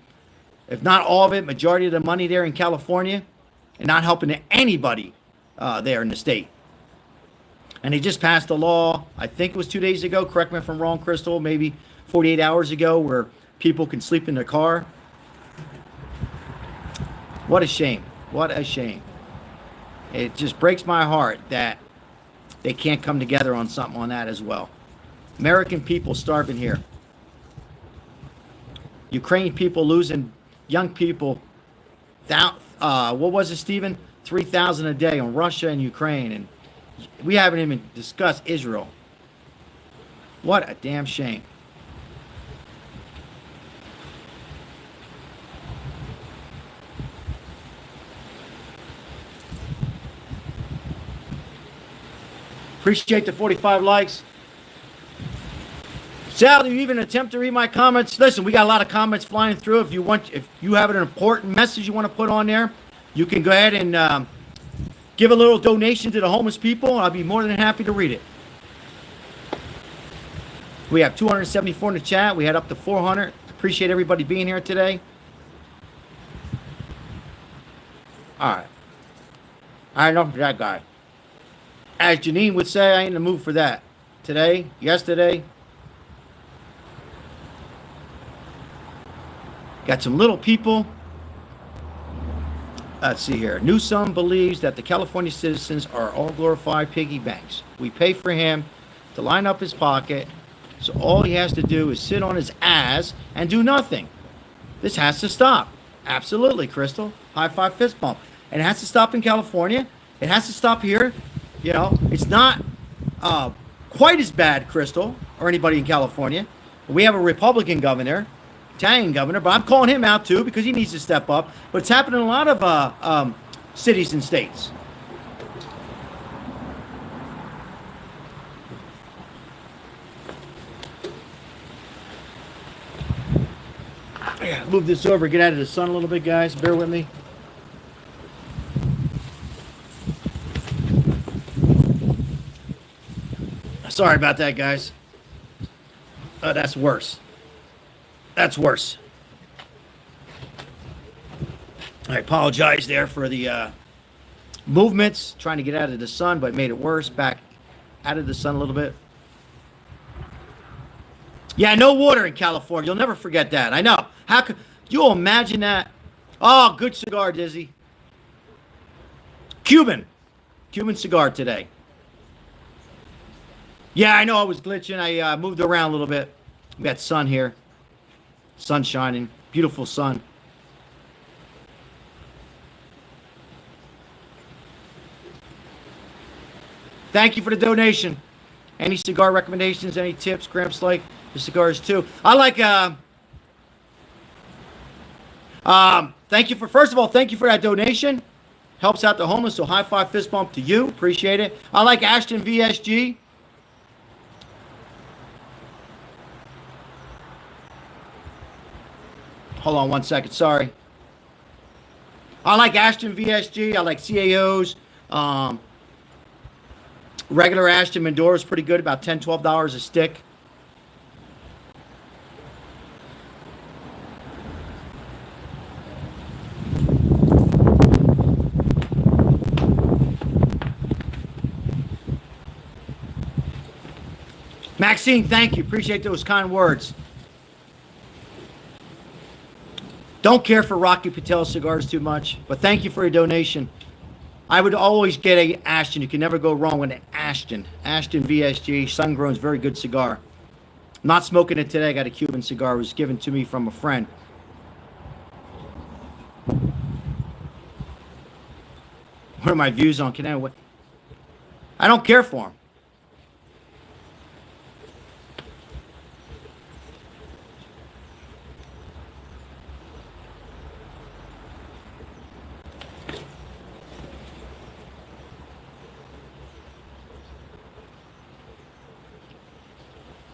if not all of it, majority of the money there in California and not helping anybody there in the state. And he just passed a law, I think it was 2 days ago, correct me if I'm wrong, Crystal, maybe 48 hours ago, where people can sleep in their car. What a shame. What a shame. It just breaks my heart that they can't come together on something on that as well. American people starving here. Ukraine people losing young people. What was it, Stephen? 3,000 a day on Russia and Ukraine. And we haven't even discussed Israel. What a damn shame. Appreciate the 45 likes. Sal, do you even attempt to read my comments? Listen, we got a lot of comments flying through. If you have an important message you want to put on there, you can go ahead and give a little donation to the homeless people. I'll be more than happy to read it. We have 274 in the chat. We had up to 400. Appreciate everybody being here today. All right. I know for that guy. As Janine would say, I ain't in the mood for that. Today, yesterday. Got some little people. Let's see here. Newsom believes that the California citizens are all glorified piggy banks. We pay for him to line up his pocket, so all he has to do is sit on his ass and do nothing. This has to stop. Absolutely, Crystal. High five, fist bump. And it has to stop in California. It has to stop here. You know, it's not quite as bad, Crystal, or anybody in California. We have a Republican governor, Italian governor, but I'm calling him out too because he needs to step up. But it's happening in a lot of cities and states. I gotta move this over, get out of the sun a little bit, guys. Bear with me. Sorry about that, guys. Oh, that's worse. That's worse. I apologize there for the movements, trying to get out of the sun, but made it worse. Back out of the sun a little bit. Yeah, no water in California. You'll never forget that. I know. How could you imagine that? Oh, good cigar, Dizzy. Cuban cigar today. Yeah, I know I was glitching. I moved around a little bit. We got sun here. Sun shining. Beautiful sun. Thank you for the donation. Any cigar recommendations? Any tips? Gramps like the cigars too. I like. Thank you for first of all. Thank you for that donation. Helps out the homeless. So high five, fist bump to you. Appreciate it. I like Ashton VSG. Hold on 1 second. Sorry. I like Ashton VSG. I like CAOs. Regular Ashton Mandora is pretty good, about $10, $12 a stick. Maxine, thank you. Appreciate those kind words. Don't care for Rocky Patel cigars too much, but thank you for your donation. I would always get a Ashton. You can never go wrong with an Ashton. Ashton VSG, sun-grown, very good cigar. I'm not smoking it today. I got a Cuban cigar. It was given to me from a friend. What are my views on Canada? I don't care for him.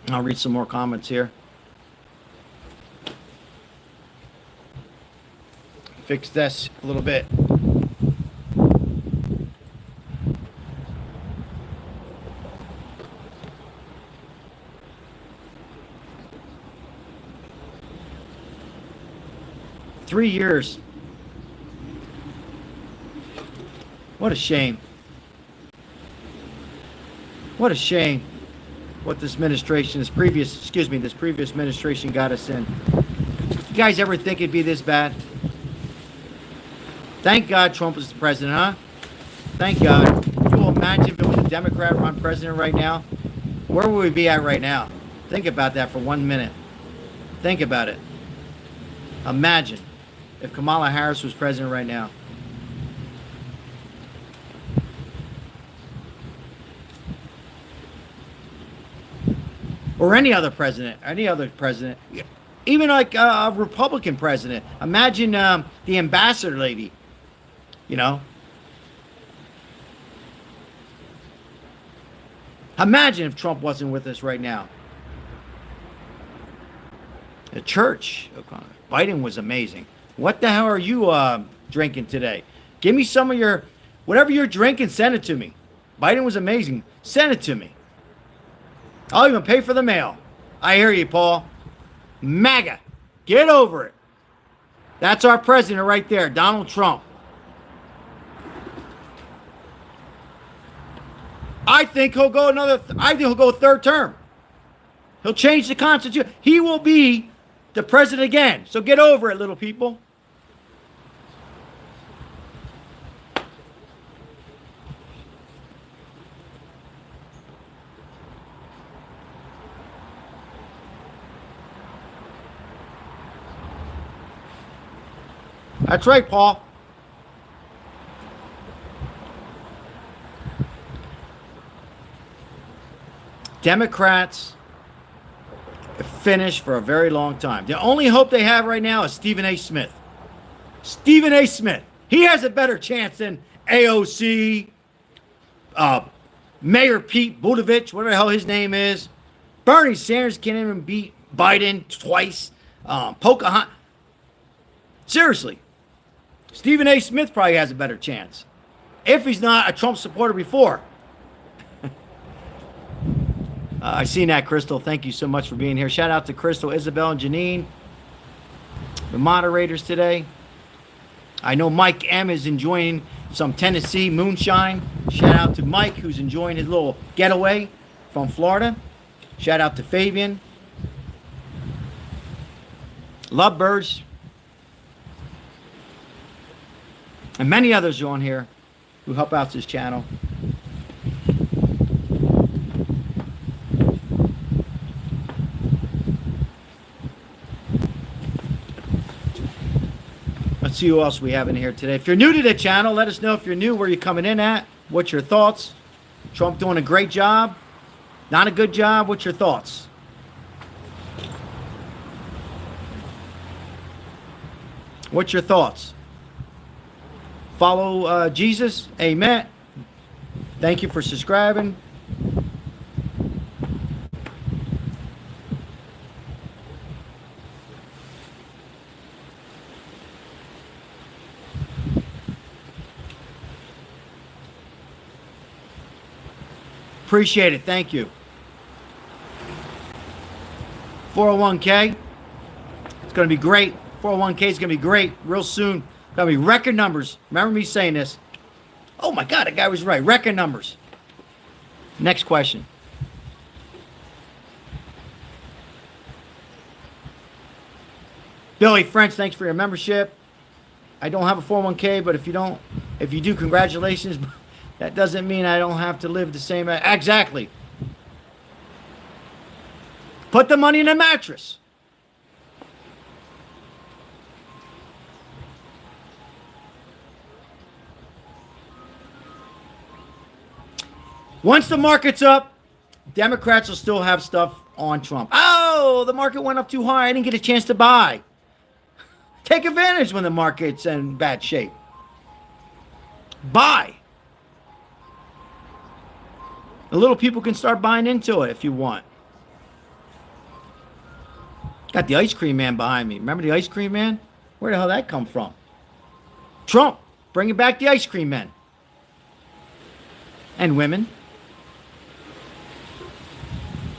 I'll read some more comments here. Fix this a little bit. Three years. What a shame. What a shame. What this administration, this previous administration got us in. You guys ever think it'd be this bad? Thank God Trump is the president, huh? Thank God. Can you imagine if it was a Democrat-run president right now? Where would we be at right now? Think about that for 1 minute. Think about it. Imagine if Kamala Harris was president right now. Or any other president, even like a Republican president. Imagine the ambassador lady, you know. Imagine if Trump wasn't with us right now. The church, Biden was amazing. What the hell are you drinking today? Give me some of your, whatever you're drinking, send it to me. Biden was amazing. Send it to me. I'll even pay for the mail. I hear you, Paul. MAGA. Get over it. That's our president right there, Donald Trump. I think he'll go a third term. He'll change the Constitution. He will be the president again. So get over it, little people. That's right, Paul. Democrats have finished for a very long time. The only hope they have right now is Stephen A. Smith. Stephen A. Smith. He has a better chance than AOC, Mayor Pete Buttigieg, whatever the hell his name is. Bernie Sanders can't even beat Biden twice. Pocahontas. Seriously. Stephen A. Smith probably has a better chance. If he's not a Trump supporter before. I seen that, Crystal. Thank you so much for being here. Shout out to Crystal, Isabel, and Janine, the moderators today. I know Mike M is enjoying some Tennessee moonshine. Shout out to Mike, who's enjoying his little getaway from Florida. Shout out to Fabian. Lovebirds. And many others are on here who help out this channel. Let's see who else we have in here today. If you're new to the channel, let us know if you're new, where you're coming in at. What's your thoughts? Trump doing a great job? Not a good job? What's your thoughts? What's your thoughts? Follow Jesus. Amen. Thank you for subscribing. Appreciate it. Thank you. 401k. It's going to be great. 401k is going to be great real soon. Going to be record numbers. Remember me saying this. Oh my God, that guy was right. Record numbers. Next question. Billy French, thanks for your membership. I don't have a 401k, but if you do, congratulations. That doesn't mean I don't have to live the same. Exactly. Put the money in a mattress. Once the market's up, Democrats will still have stuff on Trump. Oh, the market went up too high. I didn't get a chance to buy. Take advantage when the market's in bad shape. Buy. The little people can start buying into it if you want. Got the ice cream man behind me. Remember the ice cream man? Where the hell did that come from? Trump, bringing back the ice cream men. And women.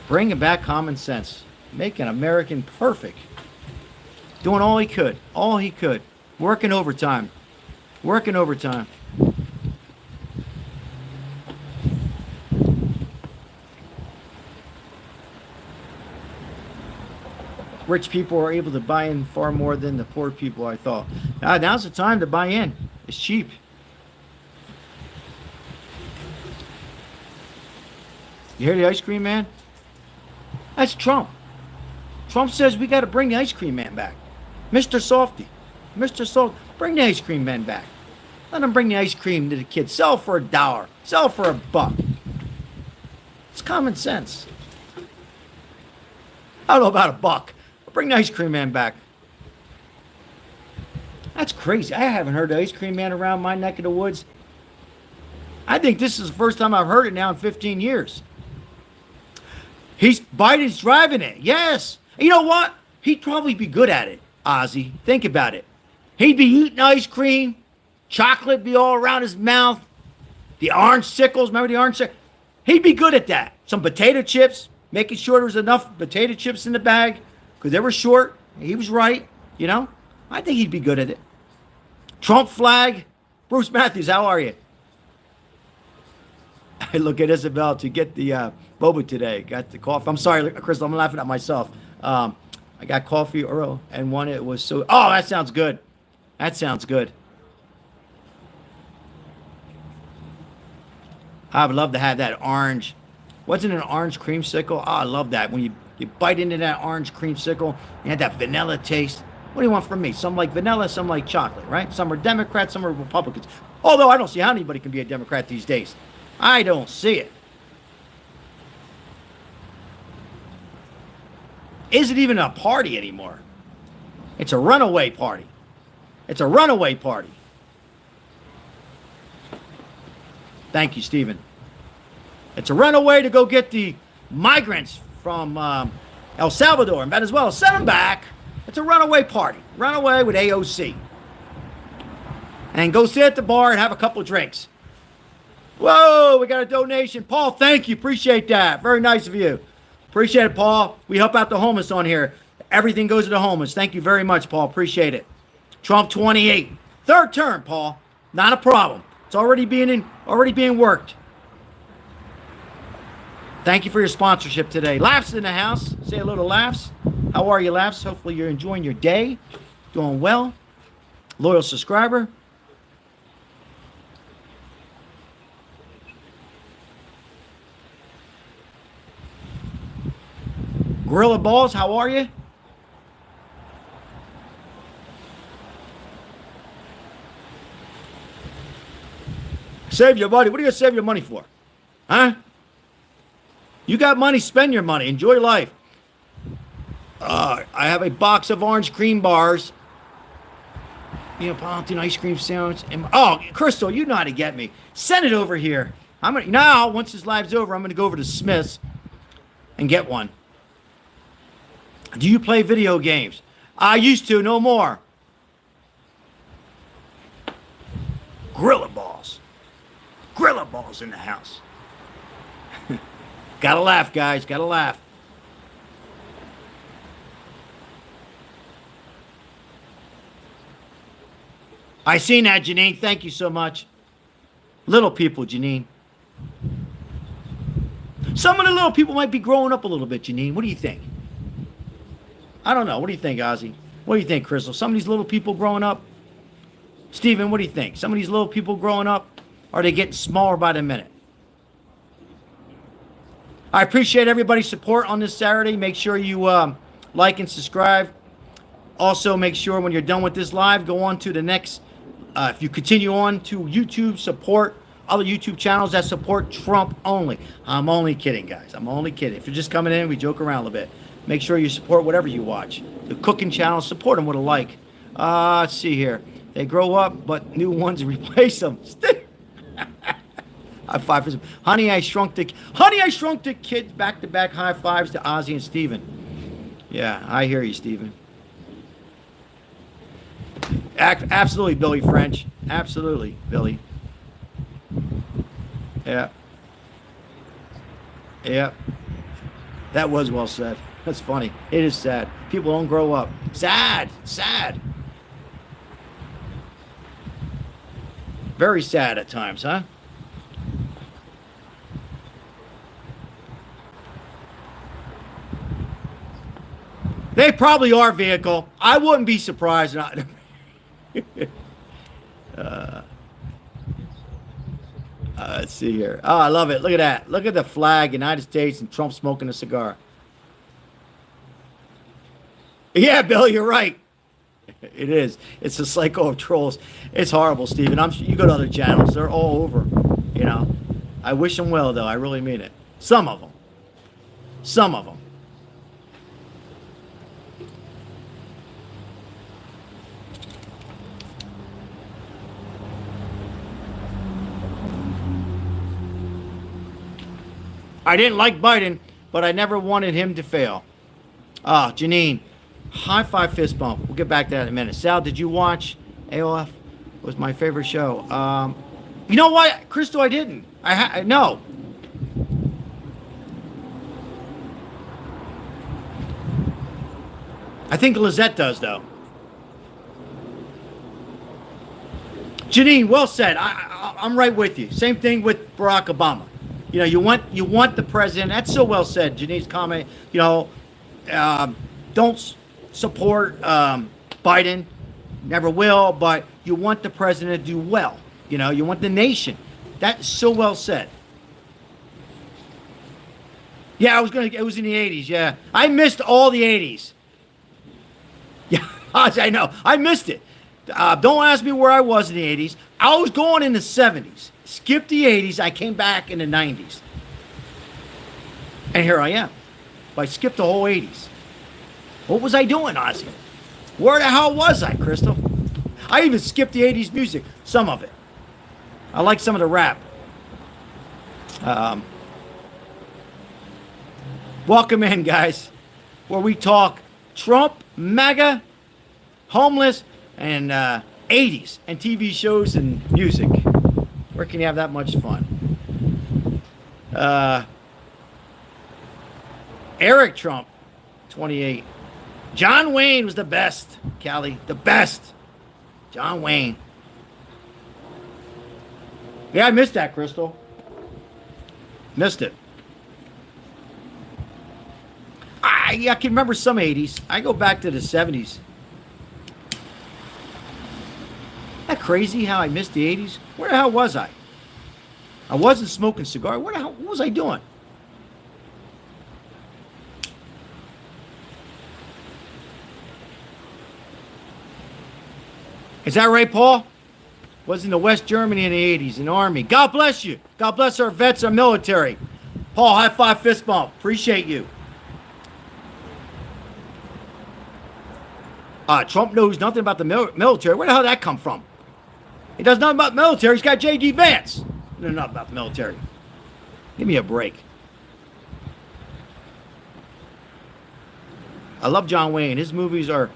Bringing back common sense. Making American perfect. Doing all he could. All he could. Working overtime. Working overtime. Rich people are able to buy in far more than the poor people, I thought. Now's the time to buy in. It's cheap. You hear the ice cream man? That's Trump. Trump says we got to bring the ice cream man back. Mr. Softy. Mr. Softy. Bring the ice cream man back. Let them bring the ice cream to the kids. Sell for $1. Sell for $1. It's common sense. I don't know about $1. Bring the ice cream man back. That's crazy. I haven't heard the ice cream man around my neck of the woods. I think this is the first time I've heard it now in 15 years. Biden's driving it. Yes. You know what? He'd probably be good at it, Ozzy. Think about it. He'd be eating ice cream. Chocolate be all around his mouth. The orange sickles. Remember the orange sickles? He'd be good at that. Some potato chips. Making sure there was enough potato chips in the bag. Because they were short. He was right. You know? I think he'd be good at it. Trump flag. Bruce Matthews, how are you? I look at Isabel to get the boba today. Got the coffee. I'm sorry, Crystal. I'm laughing at myself. I got coffee Earl and one. It was so. Oh, that sounds good. That sounds good. I would love to have that orange. Wasn't it an orange creamsicle? Oh, I love that. When you bite into that orange creamsicle, you had that vanilla taste. What do you want from me? Some like vanilla, some like chocolate, right? Some are Democrats, some are Republicans. Although I don't see how anybody can be a Democrat these days. I don't see it. Isn't even a party anymore. It's a runaway party. It's a runaway party. Thank you, Stephen. It's a runaway to go get the migrants from El Salvador and Venezuela. Send them back. It's a runaway party. Runaway with AOC. And go sit at the bar and have a couple of drinks. Whoa, we got a donation. Paul, thank you. Appreciate that. Very nice of you. Appreciate it, Paul. We help out the homeless on here. Everything goes to the homeless. Thank you very much, Paul. Appreciate it. Trump 28. Third term, Paul. Not a problem. It's already being worked. Thank you for your sponsorship today. Laughs in the house. Say hello to Laughs. How are you, Laughs? Hopefully you're enjoying your day. Doing well. Loyal subscriber. Gorilla Balls, how are you? Save your money. What are you going to save your money for? Huh? You got money, spend your money. Enjoy life. I have a box of orange cream bars. Neapolitan ice cream sandwich. Oh, Crystal, you know how to get me. Send it over here. Now, once this live's over, I'm going to go over to Smith's and get one. Do you play video games? I used to, no more. Gorilla Balls. Gorilla Balls in the house. Gotta laugh, guys. Gotta laugh. I seen that, Janine. Thank you so much. Little people, Janine. Some of the little people might be growing up a little bit, Janine. What do you think? I don't know. What do you think, Ozzy? What do you think, Crystal? Some of these little people growing up? Steven, what do you think? Some of these little people growing up, are they getting smaller by the minute? I appreciate everybody's support on this Saturday. Make sure you like and subscribe. Also, make sure when you're done with this live, go on to the next. If you continue on to YouTube, support other YouTube channels that support Trump only. I'm only kidding, guys. I'm only kidding. If you're just coming in, we joke around a little bit. Make sure you support whatever you watch. The cooking channels, support them with a like. Let's see here. They grow up, but new ones replace them. High five for some. Honey, I Shrunk the Kids. Back-to-back high fives to Ozzy and Steven. Yeah, I hear you, Steven. Absolutely, Billy French. Absolutely, Billy. Yeah. Yeah. That was well said. That's funny. It is sad. People don't grow up. Sad. Sad. Very sad at times, huh? They probably are vehicle. I wouldn't be surprised. Let's see here. Oh, I love it. Look at that. Look at the flag, United States, and Trump smoking a cigar. Yeah, Bill, you're right. It is. It's a cycle of trolls. It's horrible, Steven. You go to other channels. They're all over. I wish them well, though. I really mean it. Some of them. Some of them. I didn't like Biden, but I never wanted him to fail. Janine, high five fist bump. We'll get back to that in a minute. Sal, did you watch AOF? It was my favorite show. You know what, Crystal? I didn't. No. I think Lizette does, though. Janine, well said. I'm right with you. Same thing with Barack Obama. You want the president. That's so well said. Janine's comment. Don't support Biden. Never will. But you want the president to do well. You want the nation. That's so well said. Yeah, it was in the 80s. Yeah, I missed all the 80s. Yeah, I know. I missed it. Don't ask me where I was in the 80s. I was going in the 70s. Skipped the 80s. I came back in the 90s. And here I am. But I skipped the whole 80s. What was I doing, Ozzy? Where the hell was I, Crystal? I even skipped the 80s music. Some of it. I like some of the rap. Welcome in, guys. Where we talk Trump, MAGA, homeless, and 80s and TV shows and music. Where can you have that much fun? Eric Trump, 28. John Wayne was the best, Callie. The best. John Wayne. Yeah, I missed that, Crystal. Missed it. I can remember some 80s. I go back to the 70s. Isn't that crazy how I missed the 80s? Where the hell was I? I wasn't smoking cigar. What was I doing? Is that right, Paul? Was in the West Germany in the 80s, in the Army. God bless you. God bless our vets, our military. Paul, high five, fist bump. Appreciate you. Trump knows nothing about the military. Where the hell did that come from? He does nothing about the military. He's got J.D. Vance. He knows nothing about the military. Give me a break. I love John Wayne. His movies are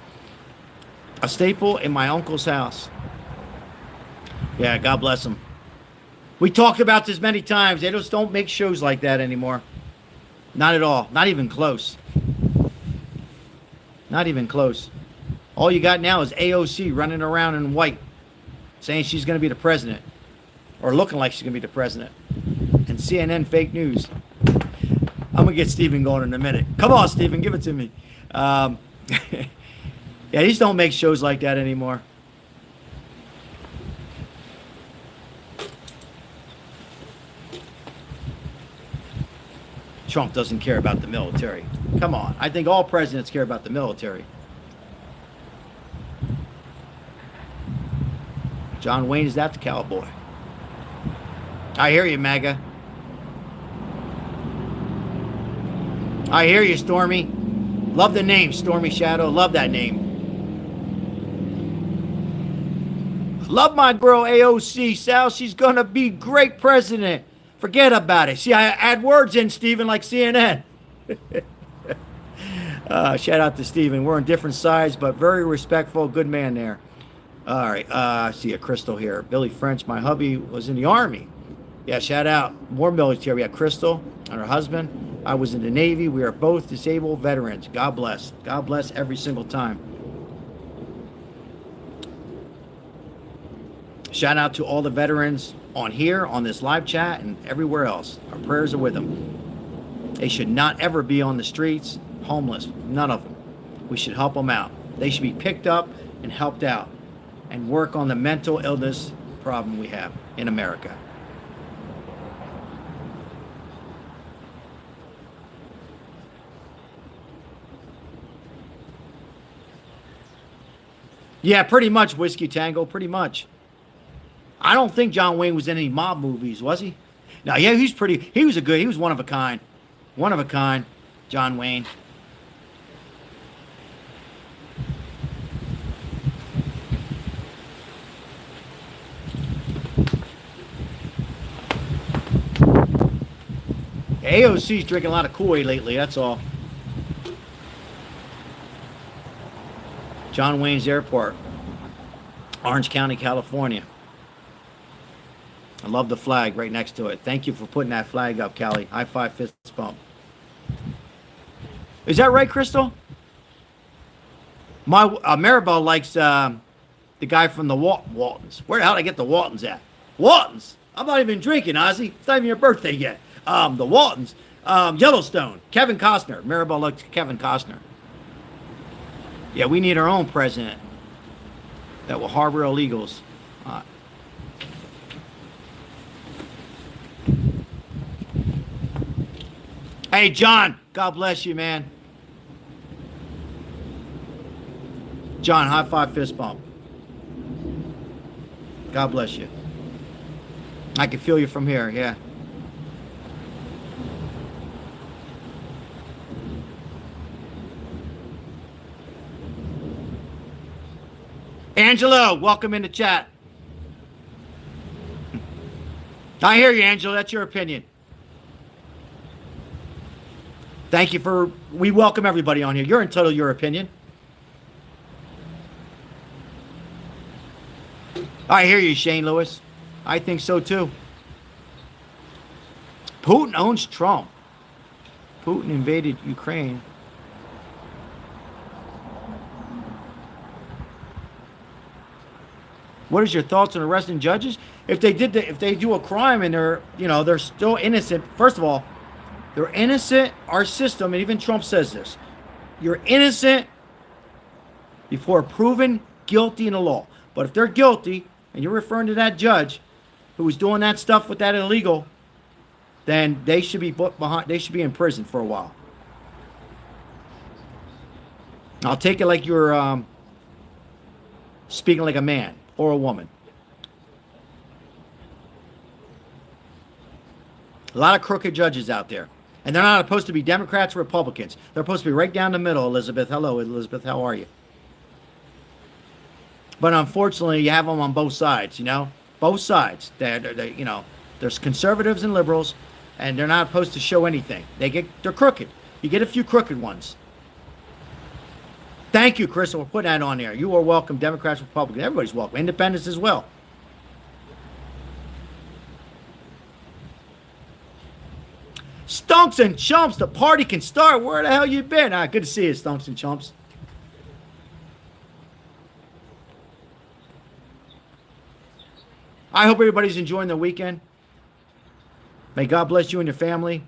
a staple in my uncle's house. Yeah, God bless him. We talked about this many times. They just don't make shows like that anymore. Not at all. Not even close. Not even close. All you got now is AOC running around in white, saying she's going to be the president, or looking like she's going to be the president. And CNN fake news. I'm going to get Steven going in a minute. Come on, Steven, give it to me. Yeah, they just don't make shows like that anymore. Trump doesn't care about the military. Come on. I think all presidents care about the military. John Wayne, is that the cowboy? I hear you, MAGA. I hear you, Stormy. Love the name, Stormy Shadow. Love that name. Love my girl AOC, Sal. She's going to be great president. Forget about it. See, I add words in, Steven, like CNN. Shout out to Steven. We're on different sides, but very respectful. Good man there. All right. I see a Crystal here. Billy French, my hubby, was in the Army. Yeah, shout out. More military. We have Crystal and her husband. I was in the Navy. We are both disabled veterans. God bless. God bless every single time. Shout out to all the veterans on here, on this live chat, and everywhere else. Our prayers are with them. They should not ever be on the streets, homeless. None of them. We should help them out. They should be picked up and helped out and work on the mental illness problem we have in America. Yeah, pretty much, Whiskey Tango, pretty much. I don't think John Wayne was in any mob movies, was he? No, yeah, he was one of a kind. One of a kind, John Wayne. AOC's drinking a lot of Kool-Aid lately, that's all. John Wayne's Airport, Orange County, California. I love the flag right next to it. Thank you for putting that flag up, Callie. High five, fist bump. Is that right, Crystal? My Maribel likes the guy from the Waltons. Where the hell did I get the Waltons at? Waltons? I'm not even drinking, Ozzy. It's not even your birthday yet. The Waltons. Yellowstone. Kevin Costner. Maribel likes Kevin Costner. Yeah, we need our own president that will harbor illegals. Hey, John, God bless you, man. John, high five, fist bump. God bless you. I can feel you from here, yeah. Angelo, welcome in the chat. I hear you, Angelo. That's your opinion. Thank you we welcome everybody on here. You're entitled to your opinion. I hear you, Shane Lewis. I think so too. Putin owns Trump. Putin invaded Ukraine. What is your thoughts on arresting judges? If they do a crime and they're still innocent. First of all, they're innocent. Our system, and even Trump says this: you're innocent before proven guilty in the law. But if they're guilty, and you're referring to that judge who was doing that stuff with that illegal, then they should be put behind. They should be in prison for a while. I'll take it like you're speaking like a man or a woman. A lot of crooked judges out there. And they're not supposed to be Democrats or Republicans. They're supposed to be right down the middle, Elizabeth. Hello, Elizabeth. How are you? But unfortunately, you have them on both sides, Both sides. There's conservatives and liberals, and they're not supposed to show anything. They're crooked. You get a few crooked ones. Thank you, Crystal, for putting that on there. You are welcome, Democrats, Republicans. Everybody's welcome. Independents as well. Stunks and chumps, the party can start. Where the hell you been? Good to see you, Stunks and chumps. I hope everybody's enjoying their weekend. May God bless you and your family.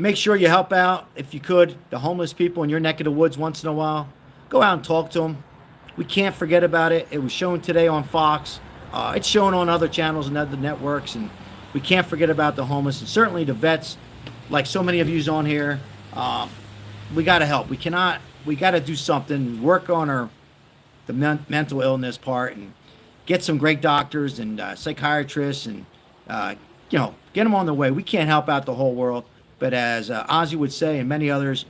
Make sure you help out, if you could, the homeless people in your neck of the woods once in a while. Go out and talk to them. We can't forget about it. It was shown today on Fox. It's shown on other channels and other networks, and we can't forget about the homeless, and certainly the vets, like so many of you's on here. We got to help. We got to do something, work on the mental illness part, and get some great doctors and psychiatrists, and get them on their way. We can't help out the whole world, but as Ozzy would say, and many others,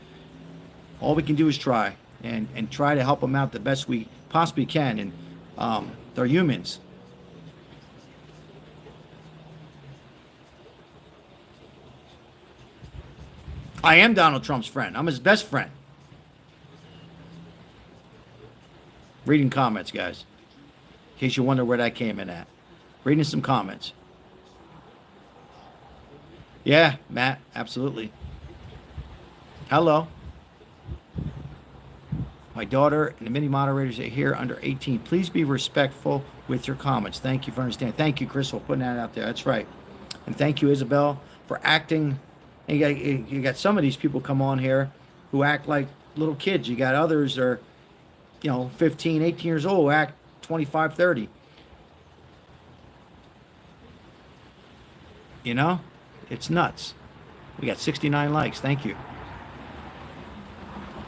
all we can do is try and try to help them out the best we possibly can. And they're humans. I am Donald Trump's friend. I'm his best friend. Reading comments, guys. In case you wonder where that came in at. Reading some comments. Yeah, Matt, absolutely. Hello. My daughter and the many moderators are here under 18. Please be respectful with your comments. Thank you for understanding. Thank you, Chris, for putting that out there. That's right. And thank you, Isabel, for acting. And you got some of these people come on here who act like little kids. You got others that are, 15, 18 years old, who act 25, 30. It's nuts. We got 69 likes. Thank you.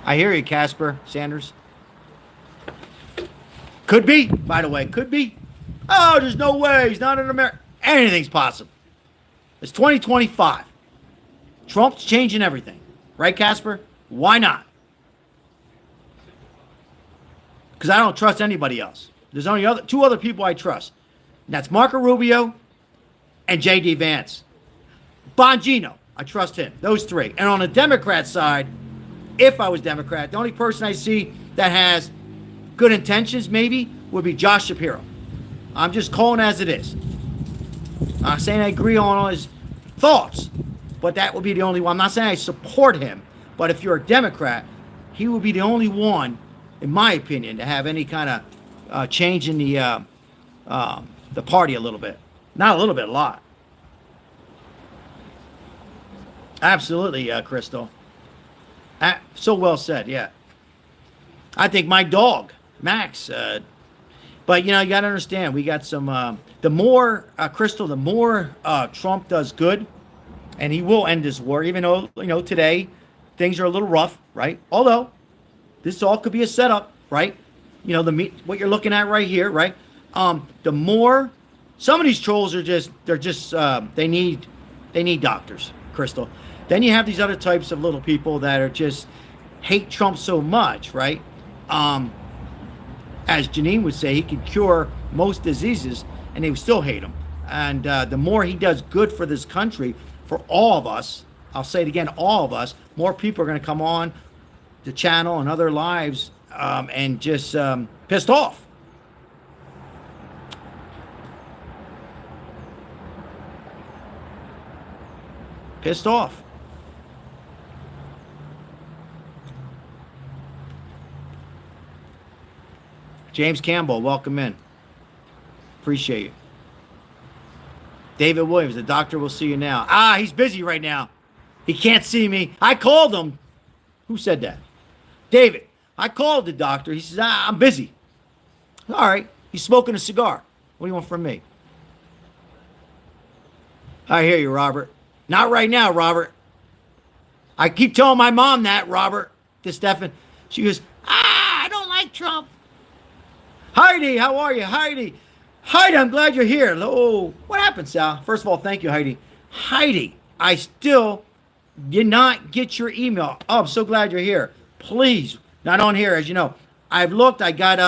I hear you, Casper Sanders. Could be, by the way. Could be. Oh, there's no way. He's not in America. Anything's possible. It's 2025. Trump's changing everything. Right, Casper? Why not? Because I don't trust anybody else. There's only two other people I trust. And that's Marco Rubio and J.D. Vance. Bongino, I trust him. Those three. And on the Democrat side, if I was Democrat, the only person I see that has good intentions maybe would be Josh Shapiro. I'm just calling as it is. I'm not saying I agree on all his thoughts, but that would be the only one. I'm not saying I support him, but if you're a Democrat, he would be the only one, in my opinion, to have any kind of change in the party a little bit. Not a little bit, a lot. Absolutely, Crystal. So well said, yeah. I think my dog, Max, but you got to understand, we got some, the more, Crystal, the more Trump does good, and he will end this war, even though, today things are a little rough, right? Although, this all could be a setup, right? What you're looking at right here, right? The more, some of these trolls are they need doctors, Crystal. Then you have these other types of little people that are just hate Trump so much, right? As Janine would say, he can cure most diseases, and they would still hate him. And the more he does good for this country, for all of us, I'll say it again, all of us, more people are going to come on the channel and other lives and just pissed off. Pissed off. James Campbell, welcome in. Appreciate you. David Williams, the doctor will see you now. Ah, he's busy right now. He can't see me. I called him. Who said that? David. I called the doctor. He says, I'm busy. All right. He's smoking a cigar. What do you want from me? I hear you, Robert. Not right now, Robert. I keep telling my mom that, Robert, to Stefan. She goes, I don't like Trump. Heidi, how are you? Heidi, I'm glad you're here. Oh, what happened, Sal? First of all, thank you, Heidi. Heidi, I still did not get your email. Oh, I'm so glad you're here. Please, not on here, as you know. I've looked. I got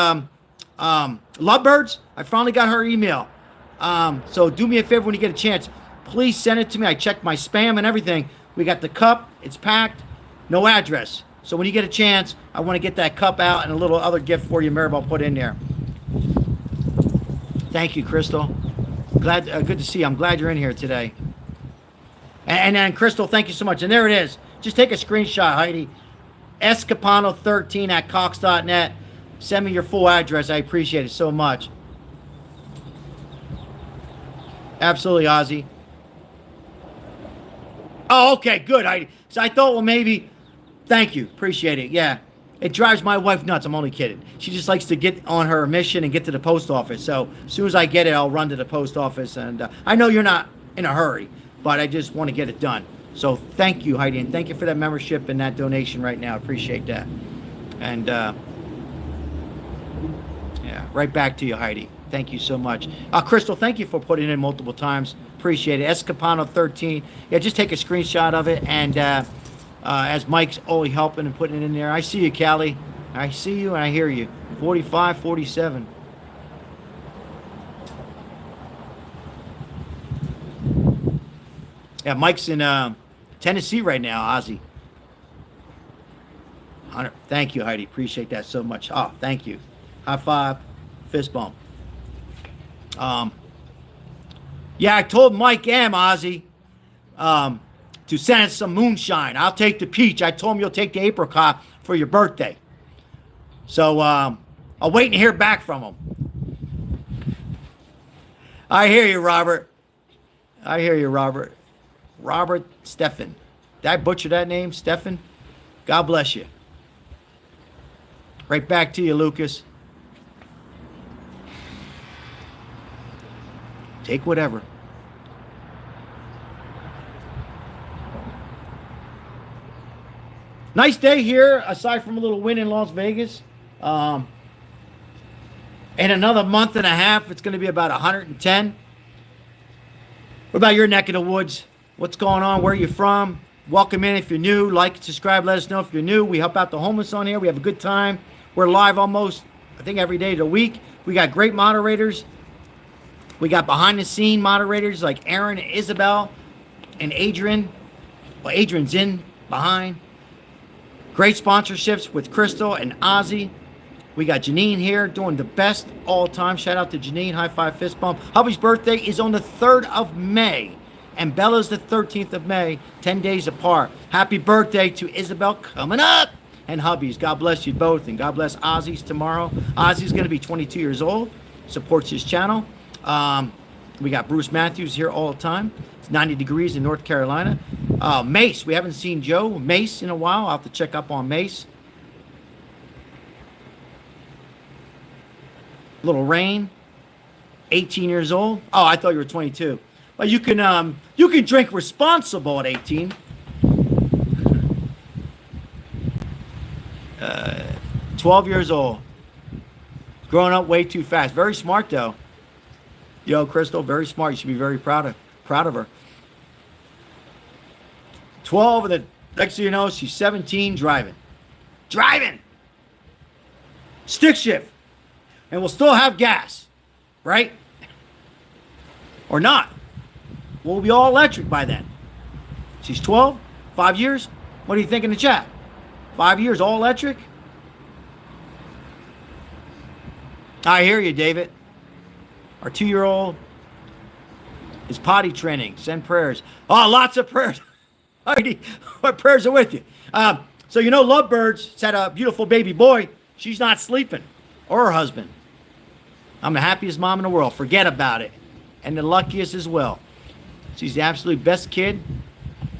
Lovebirds. I finally got her email. So do me a favor when you get a chance. Please send it to me. I checked my spam and everything. We got the cup. It's packed. No address. So when you get a chance, I want to get that cup out and a little other gift for you, Maribel, put in there. Thank you, Crystal. Glad, good to see you. I'm glad you're in here today. And then, Crystal, thank you so much. And there it is. Just take a screenshot, Heidi. Escapano13@cox.net. Send me your full address. I appreciate it so much. Absolutely, Ozzy. Oh, okay, good, Heidi. So I thought, well, maybe. Thank you. Appreciate it. Yeah. It drives my wife nuts. I'm only kidding. She just likes to get on her mission and get to the post office. So as soon as I get it, I'll run to the post office. And I know you're not in a hurry, but I just want to get it done. So thank you, Heidi. And thank you for that membership and that donation right now. Appreciate that. And yeah, right back to you, Heidi. Thank you so much. Crystal, thank you for putting in multiple times. Appreciate it. Escapano13. Yeah, just take a screenshot of it. And as Mike's always helping and putting it in there. I see you, Callie. I see you and I hear you. 45, 47. Yeah, Mike's in Tennessee right now, Ozzy. Thank you, Heidi. Appreciate that so much. Oh, thank you. High five. Fist bump. Yeah, I told Mike M, Ozzy, to send us some moonshine. I'll take the peach. I told him you'll take the apricot for your birthday. So I'll wait and hear back from him. I hear you, Robert. I hear you, Robert. Robert Stefan. Did I butcher that name, Stefan? God bless you. Right back to you, Lucas. Take whatever. Nice day here, aside from a little win in Las Vegas. In another month and a half, it's going to be about 110. What about your neck of the woods? What's going on? Where are you from? Welcome in if you're new. Like, subscribe, let us know if you're new. We help out the homeless on here. We have a good time. We're live almost, I think, every day of the week. We got great moderators. We got behind-the-scene moderators like Aaron and Isabel and Adrian. Well, Adrian's in behind. Great sponsorships with Crystal and Ozzy. We got Janine here doing the best all time. Shout out to Janine. High five, fist bump. Hubby's birthday is on the 3rd of May. And Bella's the 13th of May. 10 days apart. Happy birthday to Isabel coming up. And Hubby's. God bless you both. And God bless Ozzy's tomorrow. Ozzy's going to be 22 years old. Supports his channel. We got Bruce Matthews here all the time. It's 90 degrees in North Carolina. Mace, we haven't seen Joe Mace in a while. I'll have to check up on Mace. Little Rain, 18 years old. Oh, I thought you were 22. Well, you can drink responsible at 18. 12 years old. Growing up way too fast. Very smart though. Yo, Crystal, very smart. You should be very proud of her. 12, and the next thing you know, she's 17, driving. Stick shift. And we'll still have gas, right? Or not. We'll be all electric by then. She's 12, 5 years. What do you think in the chat? 5 years, all electric? I hear you, David. Our 2-year-old is potty training. Send prayers. Oh, lots of prayers. Heidi, our prayers are with you. So you know, Lovebirds had a beautiful baby boy. She's not sleeping, or her husband. I'm the happiest mom in the world. Forget about it, and the luckiest as well. She's the absolute best kid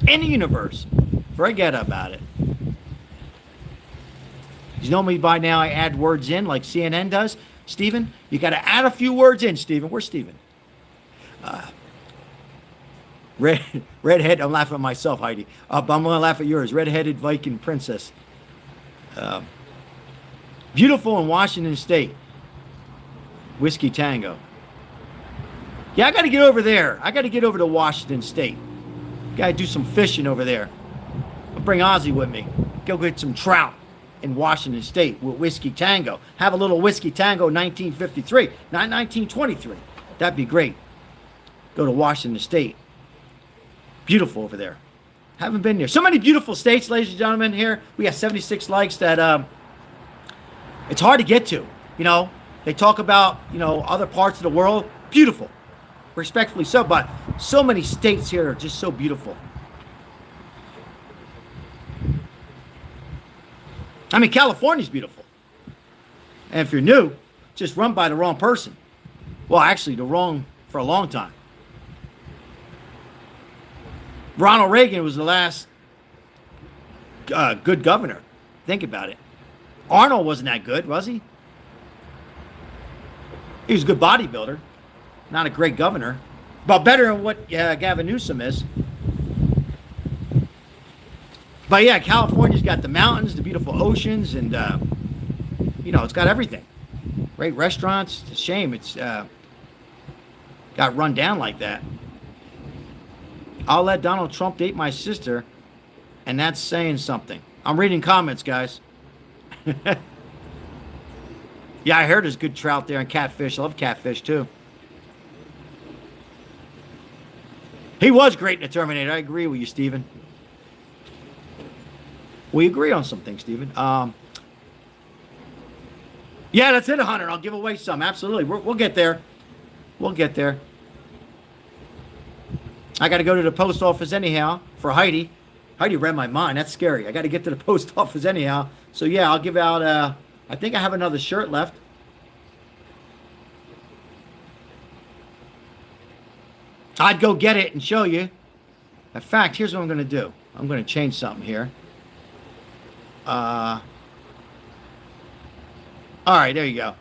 in the universe. Forget about it. You know me by now. I add words in like CNN does. Steven, you got to add a few words in, Steven. Where's Steven? Redhead. I'm laughing at myself, Heidi. But I'm going to laugh at yours. Redheaded Viking princess. Beautiful in Washington State. Whiskey Tango. Yeah, I got to get over there. I got to get over to Washington State. Got to do some fishing over there. I'll bring Ozzy with me. Go get some trout in Washington State with Whiskey Tango. Have a little Whiskey Tango 1953, not 1923. That'd be great. Go to Washington State. Beautiful over there. Haven't been there. So many beautiful states, ladies and gentlemen, here. We got 76 likes that it's hard to get to. You know, they talk about, you know, other parts of the world. Beautiful. Respectfully so, but so many states here are just so beautiful. I mean, California's beautiful. And if you're new, just run by the wrong person. Well, actually, the wrong for a long time. Ronald Reagan was the last good governor. Think about it. Arnold wasn't that good, was he? He was a good bodybuilder. Not a great governor. But better than what Gavin Newsom is. But yeah, California's got the mountains, the beautiful oceans, and, you know, it's got everything. Great restaurants. It's a shame it's got run down like that. I'll let Donald Trump date my sister, and that's saying something. I'm reading comments, guys. Yeah, I heard there's good trout there and catfish. I love catfish, too. He was great in the Terminator. I agree with you, Steven. We agree on some things, Steven. Yeah, that's it, 100. I'll give away some. Absolutely. We'll get there. We'll get there. I got to go to the post office anyhow for Heidi. Heidi read my mind. That's scary. I got to get to the post office anyhow. So, yeah, I'll give out, I think I have another shirt left. I'd go get it and show you. In fact, here's what I'm going to do. I'm going to change something here. All right, there you go.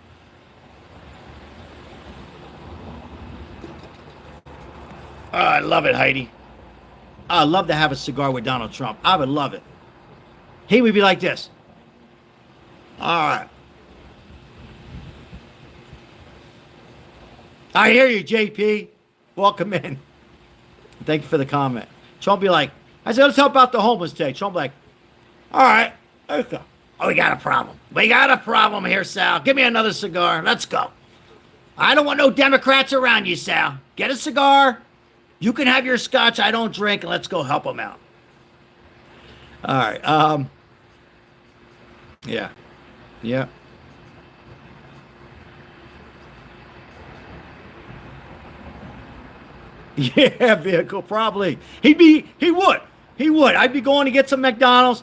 Oh, I love it, Heidi. I'd love to have a cigar with Donald Trump. I would love it. He would be like this. All right. I hear you, JP. Welcome in. Thank you for the comment. Trump be like, I said, let's help out the homeless today. Trump be like, all right, let's go. Oh, we got a problem. We got a problem here, Sal. Give me another cigar. Let's go. I don't want no Democrats around you, Sal. Get a cigar. You can have your scotch. I don't drink. And let's go help them out. All right. Yeah. Yeah. Yeah, vehicle, probably. He would. I'd be going to get some McDonald's.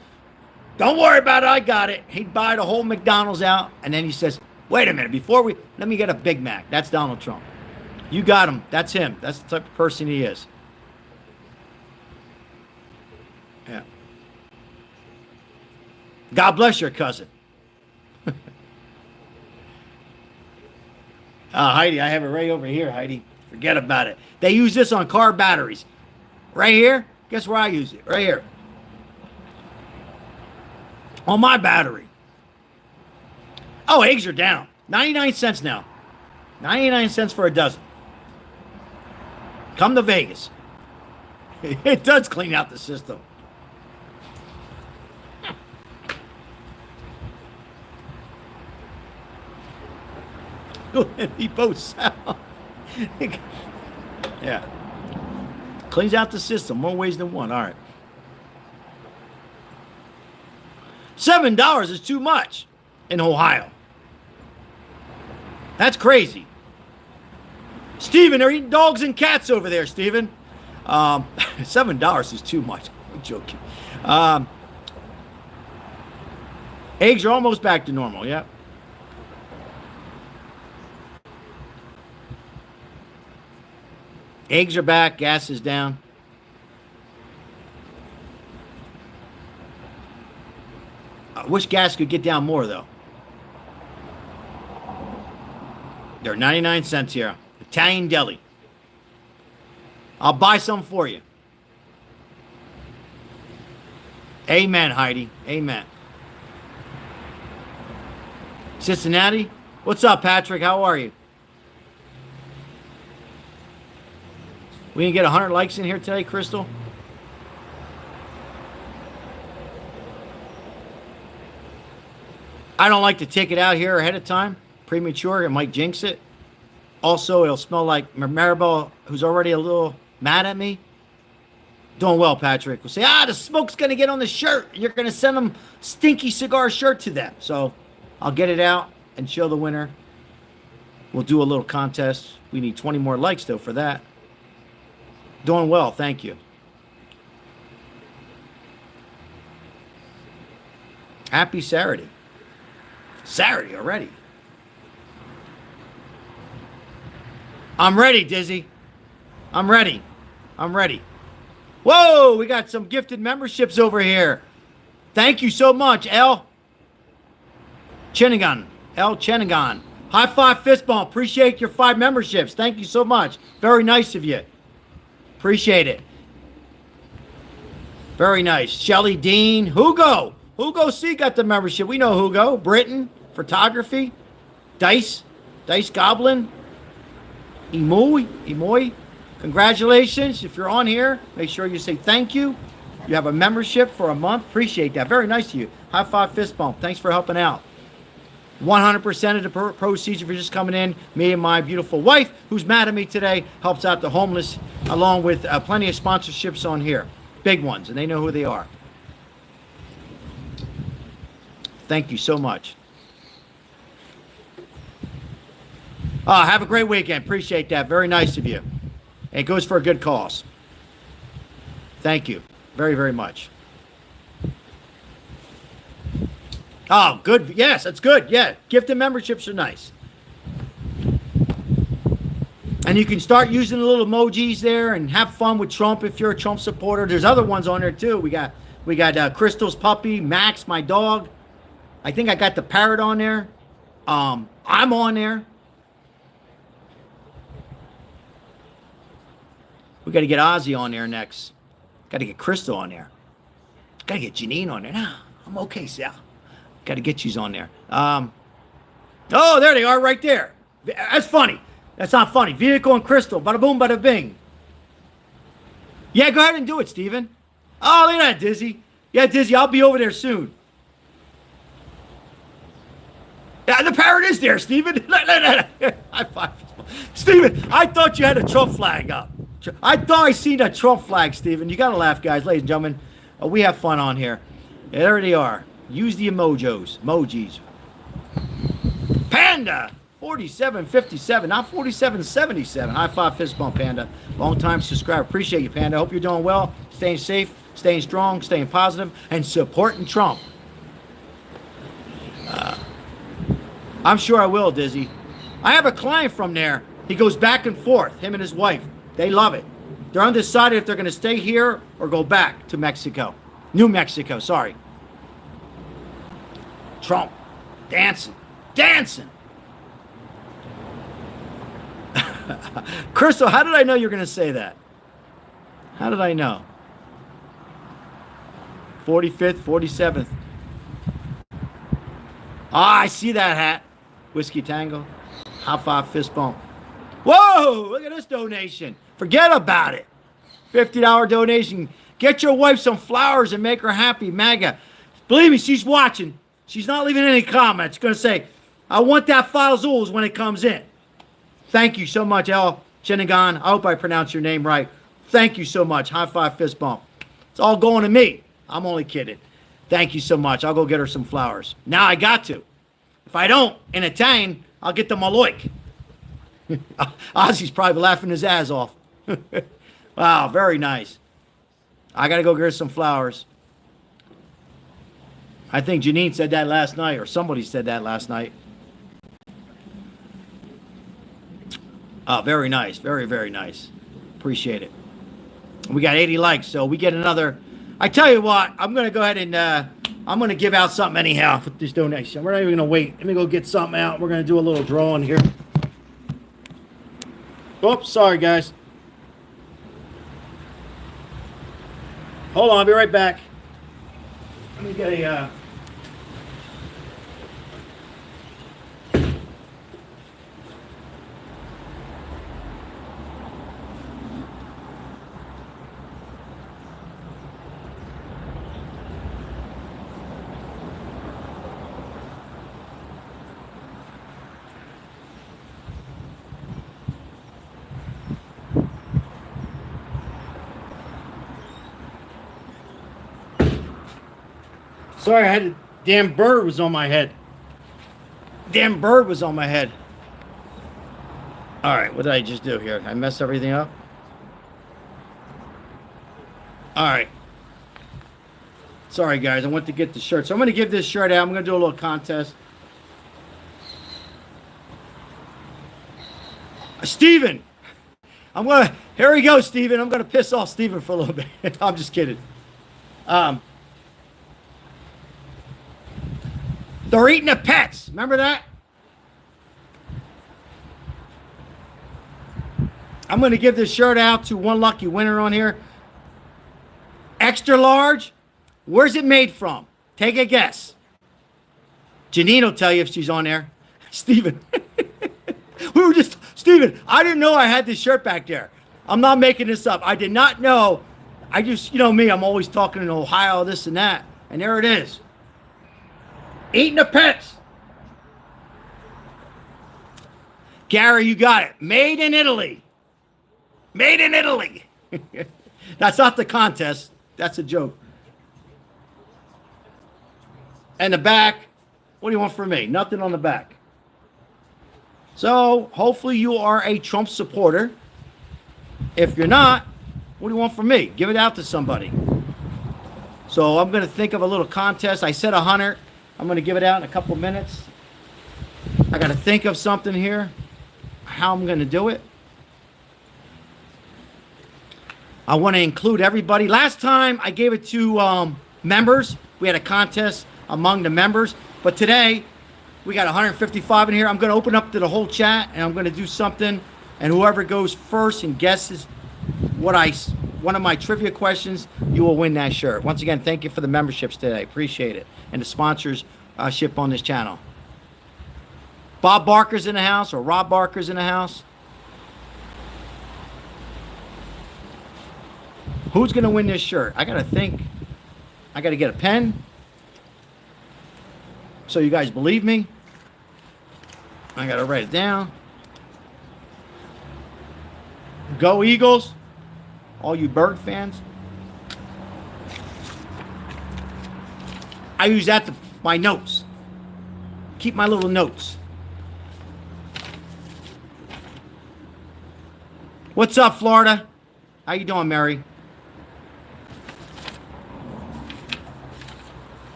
Don't worry about it, I got it. He'd buy the whole McDonald's out, and then he says, wait a minute, let me get a Big Mac. That's Donald Trump. You got him. That's him. That's the type of person he is. Yeah. God bless your cousin. Heidi, I have it right over here, Heidi. Forget about it. They use this on car batteries. Right here. Guess where I use it? Right here. On my battery. Oh, eggs are down. 99 cents now. 99 cents for a dozen. Come to Vegas. It does clean out the system. He both sound. Yeah. Cleans out the system more ways than one. All right. $7 is too much in Ohio. That's crazy. Steven, they're eating dogs and cats over there, Steven. $7 is too much. I'm joking. Um, eggs are almost back to normal. Yep. Eggs are back. Gas is down. I wish gas could get down more, though. They're 99 cents here. Italian deli. I'll buy some for you. Amen, Heidi. Amen. Cincinnati? What's up, Patrick? How are you? We didn't get 100 likes in here today, Crystal? I don't like to take it out here ahead of time. Premature, it might jinx it. Also, it'll smell like Maribel, who's already a little mad at me. Doing well, Patrick. We'll say, the smoke's going to get on the shirt. You're going to send them stinky cigar shirt to them. So I'll get it out and show the winner. We'll do a little contest. We need 20 more likes, though, for that. Doing well. Thank you. Happy Saturday. Saturday already. I'm ready, Dizzy. I'm ready. I'm ready. Whoa, we got some gifted memberships over here. Thank you so much, L. Chenigan. L. Chenigan. High five, fist bump. Appreciate your 5 memberships. Thank you so much. Very nice of you. Appreciate it. Very nice. Shelly Dean. Hugo. Hugo C got the membership. We know Hugo. Britain. Photography. Dice. Dice Goblin. Emoy. Congratulations. If you're on here, make sure you say thank you. You have a membership for a month. Appreciate that. Very nice of you. High five, fist bump. Thanks for helping out. 100% of the proceeds, if you're just coming in, me and my beautiful wife, who's mad at me today, helps out the homeless, along with plenty of sponsorships on here. Big ones, and they know who they are. Thank you so much. Have a great weekend. Appreciate that. Very nice of you. It goes for a good cause. Thank you very, very much. Oh, good. Yes, that's good. Yeah, gifted memberships are nice. And you can start using the little emojis there and have fun with Trump if you're a Trump supporter. There's other ones on there too. We got Crystal's puppy, Max, my dog. I think I got the parrot on there. I'm on there. We got to get Ozzy on there next. Got to get Crystal on there. Got to get Janine on there. Nah, I'm okay, Sal. Got to get you on there. Oh, there they are right there. That's funny. That's not funny. Vehicle and Crystal. Bada boom, bada bing. Yeah, go ahead and do it, Steven. Oh, look at that, Dizzy. Yeah, Dizzy, I'll be over there soon. Yeah, the parrot is there, Steven. High five. Steven, I thought you had a Trump flag up. I thought I seen a Trump flag, Steven. You got to laugh, guys. Ladies and gentlemen, we have fun on here. Yeah, there they are. Use the emojis. Panda, 4757, not 4777. High five, fist bump, Panda. Long time subscriber. Appreciate you, Panda. Hope you're doing well, staying safe, staying strong, staying positive, and supporting Trump. I'm sure I will, Dizzy. I have a client from there. He goes back and forth, him and his wife. They love it. They're undecided if they're going to stay here or go back to Mexico. New Mexico, sorry. Trump. Dancing. Crystal, how did I know you were going to say that? How did I know? 45th, 47th. I see that hat. Whiskey Tango. High five, fist bump. Whoa, look at this donation. Forget about it. $50 donation. Get your wife some flowers and make her happy, MAGA. Believe me, she's watching. She's not leaving any comments. She's going to say, I want that Falzools when it comes in. Thank you so much, L. Chenigan. I hope I pronounced your name right. Thank you so much. High five, fist bump. It's all going to me. I'm only kidding. Thank you so much. I'll go get her some flowers. Now I got to. If I don't, in Italian, I'll get the Maloik. Ozzy's probably laughing his ass off. Wow, very nice. I got to go get her some flowers. I think Janine said that last night, or somebody said that last night. Oh, very nice. Very, very nice. Appreciate it. We got 80 likes, so we get another. I tell you what, I'm going to go ahead and I'm going to give out something anyhow for this donation. We're not even going to wait. Let me go get something out. We're going to do a little drawing here. Oops, sorry, guys. Hold on, I'll be right back. Let me get a... Sorry, I had a damn bird was on my head. Damn bird was on my head. All right, what did I just do here? I messed everything up. All right. Sorry, guys. I went to get the shirt. So I'm going to give this shirt out. I'm going to do a little contest. Steven. Here we go, Steven. I'm going to piss off Steven for a little bit. I'm just kidding. They're eating the pets. Remember that? I'm going to give this shirt out to one lucky winner on here. Extra large. Where's it made from? Take a guess. Janine will tell you if she's on there. Steven. Steven, I didn't know I had this shirt back there. I'm not making this up. I did not know. I just, me, I'm always talking in Ohio, this and that. And there it is. Eating the pets. Gary, you got it. Made in Italy. Made in Italy. That's not the contest. That's a joke. And the back, what do you want from me? Nothing on the back. So, hopefully you are a Trump supporter. If you're not, what do you want from me? Give it out to somebody. So, I'm going to think of a little contest. I said 100. I'm going to give it out in a couple minutes. I got to think of something here, how I'm going to do it. I want to include everybody. Last time I gave it to members. We had a contest among the members. But today, we got 155 in here. I'm going to open up to the whole chat, and I'm going to do something. And whoever goes first and guesses one of my trivia questions, you will win that shirt. Once again, thank you for the memberships today. Appreciate it. And the sponsorship on this channel. Bob Barker's in the house, or Rob Barker's in the house. Who's going to win this shirt? I got to think. I got to get a pen. So you guys believe me. I got to write it down. Go Eagles. All you Bird fans. I use that to my notes. Keep my little notes. What's up, Florida? How you doing, Mary?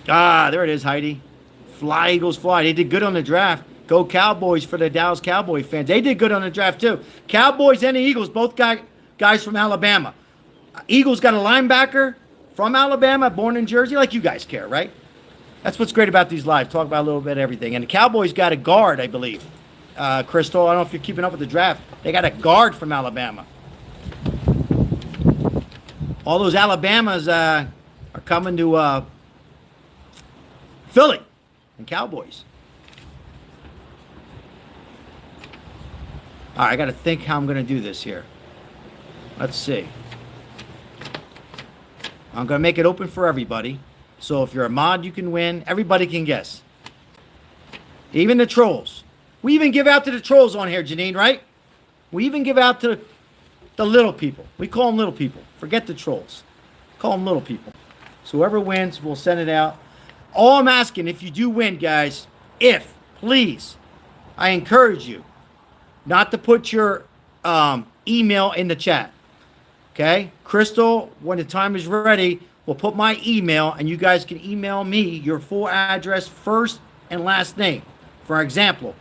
Ah, there it is, Heidi. Fly, Eagles, fly. They did good on the draft. Go Cowboys for the Dallas Cowboy fans. They did good on the draft, too. Cowboys and the Eagles, both guys from Alabama. Eagles got a linebacker from Alabama, born in Jersey, like you guys care, right? That's what's great about these lives. Talk about a little bit of everything. And the Cowboys got a guard, I believe. Crystal, I don't know if you're keeping up with the draft. They got a guard from Alabama. All those Alabamas are coming to Philly and Cowboys. All right, I got to think how I'm going to do this here. Let's see. I'm going to make it open for everybody. So if you're a mod, you can win. Everybody can guess. Even the trolls. We even give out to the trolls on here, Janine, right? We even give out to the little people. We call them little people. Forget the trolls. Call them little people. So whoever wins, we'll send it out. All I'm asking, if you do win, guys, please, I encourage you not to put your email in the chat. Okay? Crystal, when the time is ready, will put my email, and you guys can email me your full address, first and last name. For example,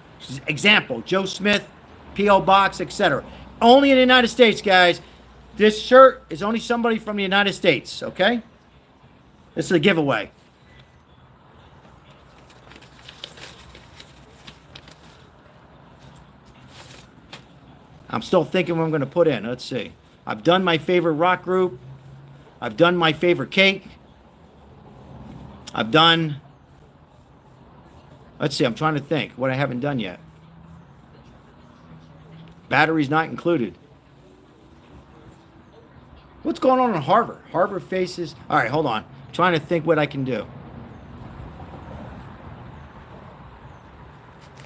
Joe Smith, P.O. Box, etc. Only in the United States, guys. This shirt is only somebody from the United States, okay? This is a giveaway. I'm still thinking what I'm going to put in. Let's see. I've done my favorite rock group. I've done my favorite cake. I've done... Let's see. I'm trying to think what I haven't done yet. Batteries not included. What's going on in Harvard? Harvard faces... All right, hold on. I'm trying to think what I can do.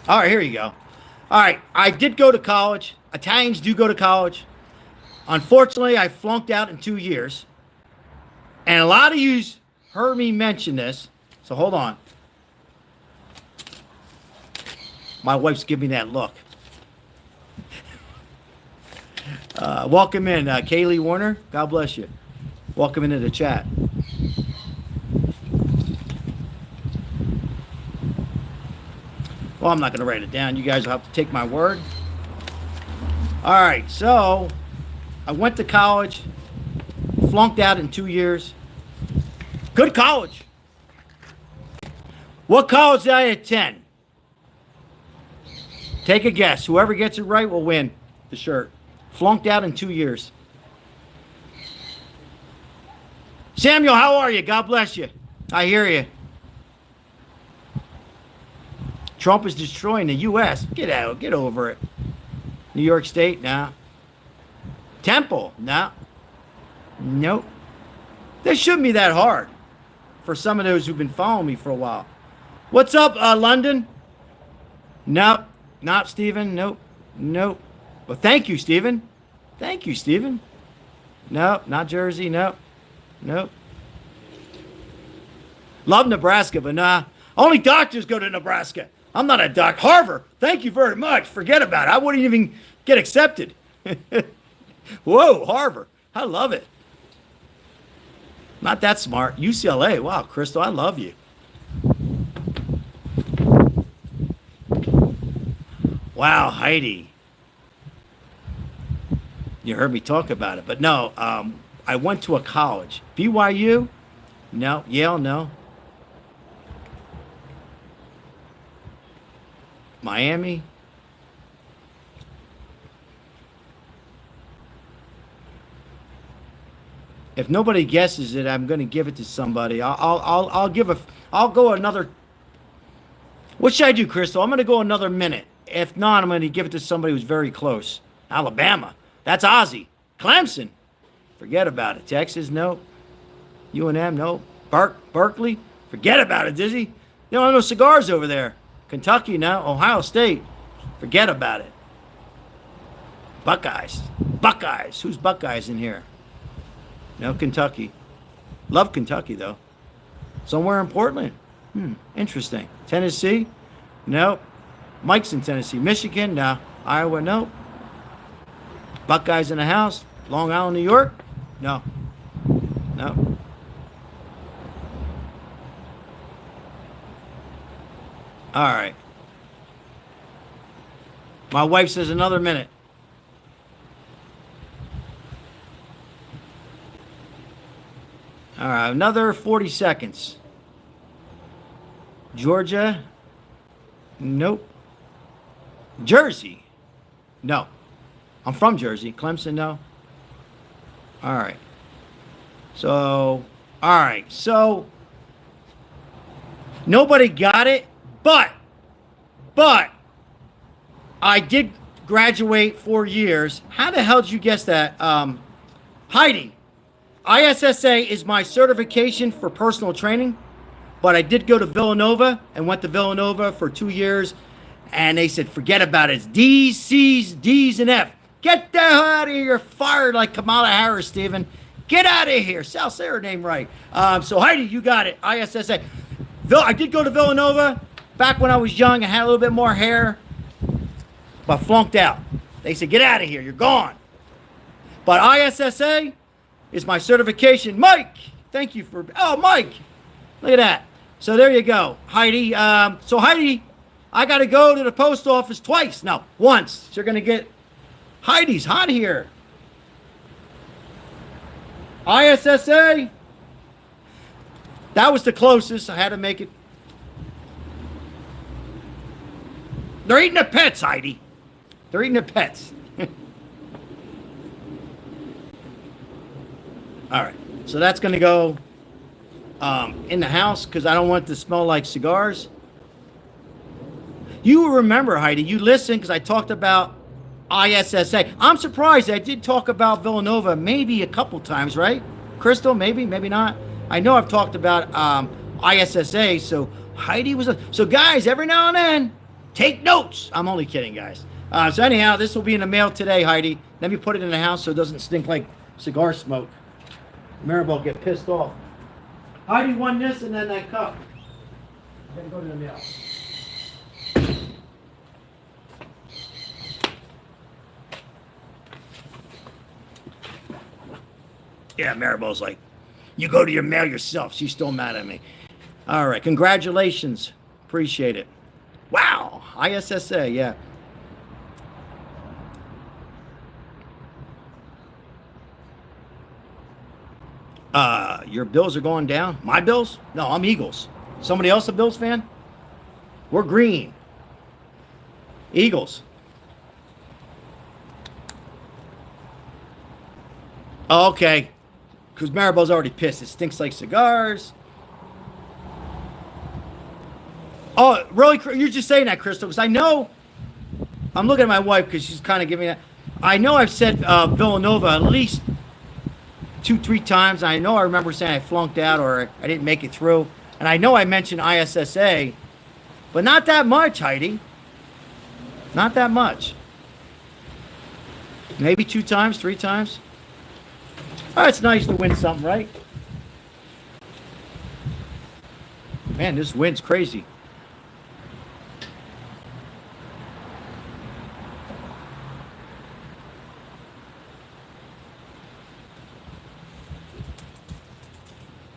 All right, here you go. All right, I did go to college. Italians do go to college. Unfortunately, I flunked out in 2 years. And a lot of you heard me mention this. So hold on. My wife's giving me that look. Welcome in, Kaylee Warner. God bless you. Welcome into the chat. Well, I'm not going to write it down. You guys will have to take my word. All right, so I went to college, flunked out in 2 years. Good college. What college did I attend? Take a guess. Whoever gets it right will win the shirt. Flunked out in 2 years. Samuel, how are you? God bless you. I hear you. Trump is destroying the U.S. Get out. Get over it. New York State? No. Temple? No. Nope. This shouldn't be that hard for some of those who've been following me for a while. What's up, London? Nope. Not Stephen. Nope. Nope. Well, thank you, Stephen. Thank you, Stephen. Nope. Not Jersey. Nope. Nope. Love Nebraska, but nah. Only doctors go to Nebraska. I'm not a doc. Harvard, thank you very much. Forget about it. I wouldn't even get accepted. Whoa, Harvard. I love it. Not that smart. UCLA. Wow, Crystal, I love you. Wow, Heidi. You heard me talk about it. But no, I went to a college. BYU? No. Yale? No. Miami? If nobody guesses it, I'm going to give it to somebody. I'll go another. What should I do, Crystal? I'm going to go another minute. If not, I'm going to give it to somebody who's very close. Alabama. That's Ozzy. Clemson. Forget about it. Texas, no. UNM, no. Berkeley. Forget about it, Dizzy. There are no cigars over there. Kentucky, no. Ohio State. Forget about it. Buckeyes. Buckeyes. Who's Buckeyes in here? No, Kentucky. Love Kentucky, though. Somewhere in Portland. Interesting. Tennessee? No. Mike's in Tennessee. Michigan? No. Iowa? No. Buckeyes in the house? Long Island, New York? No. No. All right. My wife says another minute. All right, another 40 seconds. Georgia? Nope. Jersey? No. I'm from Jersey. Clemson? No. All right. So, nobody got it, but I did graduate 4 years. How the hell did you guess that? Heidi, ISSA is my certification for personal training, but I did go to Villanova and went to Villanova for 2 years, and they said, forget about it. It's D's, C's, D's, and F. Get the hell out of here. You're fired like Kamala Harris, Stephen. Get out of here. Sal, say her name right. So, Heidi, you got it. ISSA. I did go to Villanova back when I was young and had a little bit more hair, but flunked out. They said, get out of here. You're gone. But ISSA is my certification. Mike, thank you for, oh, Mike, look at that. So there you go, Heidi. So Heidi, I got to go to the post office twice. No, once. So you're going to get, Heidi's hot here. ISSA. That was the closest. I had to make it. They're eating their pets, Heidi. They're eating their pets. All right. So that's going to go in the house because I don't want it to smell like cigars. You remember, Heidi, you listened because I talked about ISSA. I'm surprised I did talk about Villanova maybe a couple times, right? Crystal, maybe, maybe not. I know I've talked about ISSA, so Heidi was... So guys, every now and then, take notes. I'm only kidding, guys. So anyhow, this will be in the mail today, Heidi. Let me put it in the house so it doesn't stink like cigar smoke. Maribel get pissed off. Heidi won this and then that cup. I'm going to go to the mail. Yeah, Maribel's like, you go to your mail yourself. She's still mad at me. All right, congratulations. Appreciate it. Wow, ISSA, yeah. Your Bills are going down. My Bills? No, I'm Eagles. Somebody else a Bills fan? We're green. Eagles. Oh, okay. Because Maribel's already pissed. It stinks like cigars. Oh, really? You're just saying that, Crystal? Because I know... I'm looking at my wife because she's kind of giving that. I know I've said Villanova at least 2-3 times. I know I remember saying I flunked out or I didn't make it through. And I know I mentioned ISSA. But not that much, Heidi. Not that much. Maybe 2 times, 3 times. Oh, it's nice to win something, right? Man, this wind's crazy.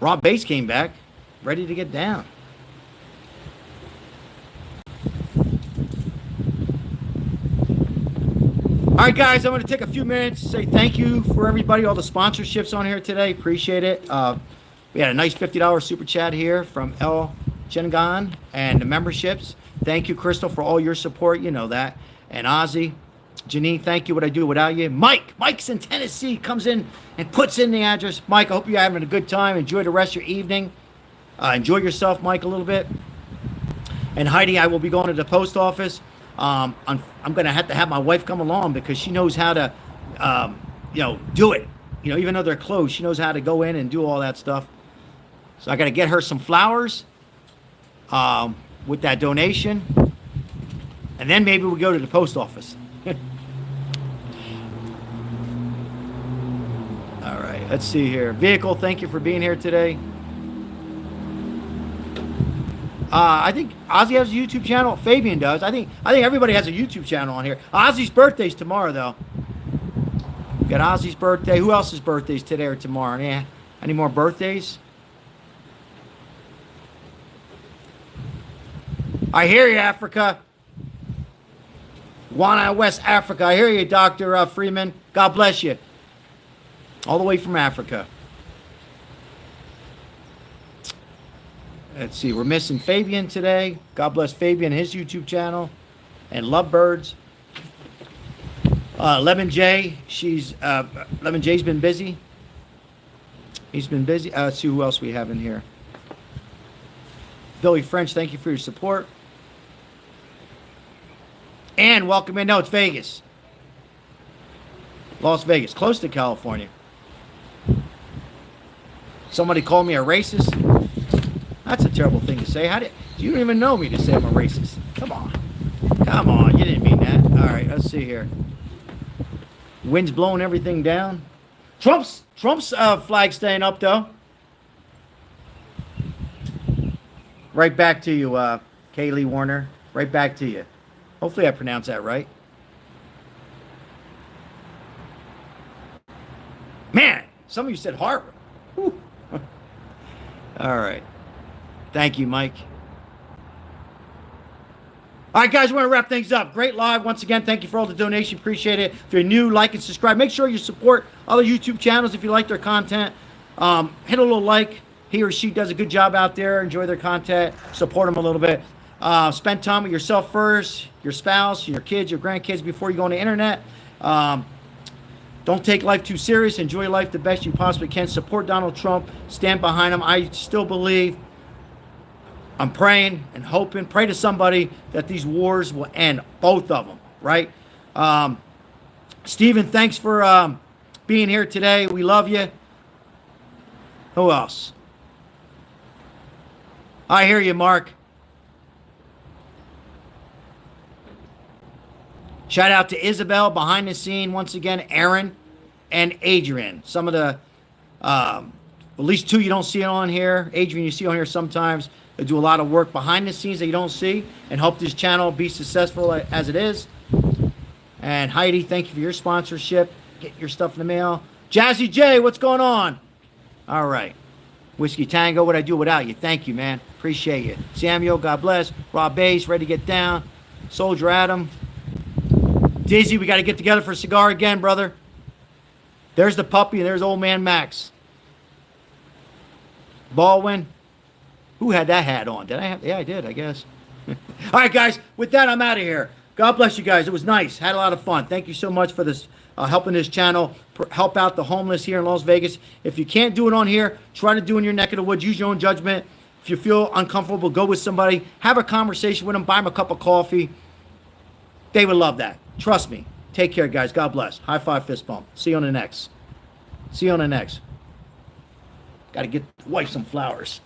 Rob Bass came back, ready to get down. All right, guys, I'm going to take a few minutes to say thank you for everybody, all the sponsorships on here today. Appreciate it. We had a nice $50 super chat here from El Chengan and the memberships. Thank you, Crystal, for all your support. You know that. And Ozzy, Janine, thank you. What I do without you. Mike's in Tennessee, comes in and puts in the address. Mike, I hope you're having a good time. Enjoy the rest of your evening. Enjoy yourself, Mike, a little bit. And Heidi, I will be going to the post office. I'm going to have my wife come along because she knows how to, do it. Even though they're closed, she knows how to go in and do all that stuff. So I got to get her some flowers with that donation. And then maybe we go to the post office. All right, let's see here. Vehicle, thank you for being here today. I think Ozzy has a YouTube channel. Fabian does. I think everybody has a YouTube channel on here. Ozzy's birthday's tomorrow, though. We got Ozzy's birthday. Who else's birthday's today or tomorrow? Yeah. Any more birthdays? I hear you, Africa. Ghana, West Africa. I hear you, Dr. Freeman. God bless you. All the way from Africa. Let's see. We're missing Fabian today. God bless Fabian, his YouTube channel. And Lovebirds. Lemon J. Lemon J's been busy. He's been busy. Let's see who else we have in here. Billy French, thank you for your support. And welcome in. No, it's Vegas. Las Vegas, close to California. Somebody called me a racist. That's a terrible thing to say. You don't even know me to say I'm a racist. Come on. Come on. You didn't mean that. All right, let's see here. Wind's blowing everything down. Trump's flag staying up, though. Right back to you, Kaylee Warner. Right back to you. Hopefully I pronounced that right. Some of you said Harvard. Whew. All right. Thank you, Mike. All right, guys, we want to wrap things up. Great live. Once again, thank you for all the donation. Appreciate it. If you're new, like and subscribe. Make sure you support other YouTube channels if you like their content. Hit a little like. He or she does a good job out there. Enjoy their content. Support them a little bit. Spend time with yourself first, your spouse, your kids, your grandkids before you go on the internet. Don't take life too serious. Enjoy life the best you possibly can. Support Donald Trump. Stand behind him. I still believe, I'm praying and hoping, pray to somebody that these wars will end, both of them, right? Stephen, thanks for being here today. We love you. Who else? I hear you, Mark. Shout out to Isabel behind the scene. Once again, Aaron and Adrian. Some of the, at least two you don't see on here. Adrian you see on here sometimes. They do a lot of work behind the scenes that you don't see and help this channel be successful as it is. And Heidi, thank you for your sponsorship. Get your stuff in the mail. Jazzy J, what's going on? All right. Whiskey Tango, what'd I do without you? Thank you, man. Appreciate you. Samuel, God bless. Rob Bass, ready to get down. Soldier Adam. Dizzy, we got to get together for a cigar again, brother. There's the puppy, and there's old man Max. Baldwin. Who had that hat on? Did I have? Yeah, I did, I guess. All right, guys. With that, I'm out of here. God bless you guys. It was nice. Had a lot of fun. Thank you so much for this, helping this channel help out the homeless here in Las Vegas. If you can't do it on here, try to do it in your neck of the woods. Use your own judgment. If you feel uncomfortable, go with somebody. Have a conversation with them. Buy them a cup of coffee. They would love that. Trust me. Take care, guys. God bless. High five, fist bump. See you on the next. See you on the next. Got to get the wife some flowers.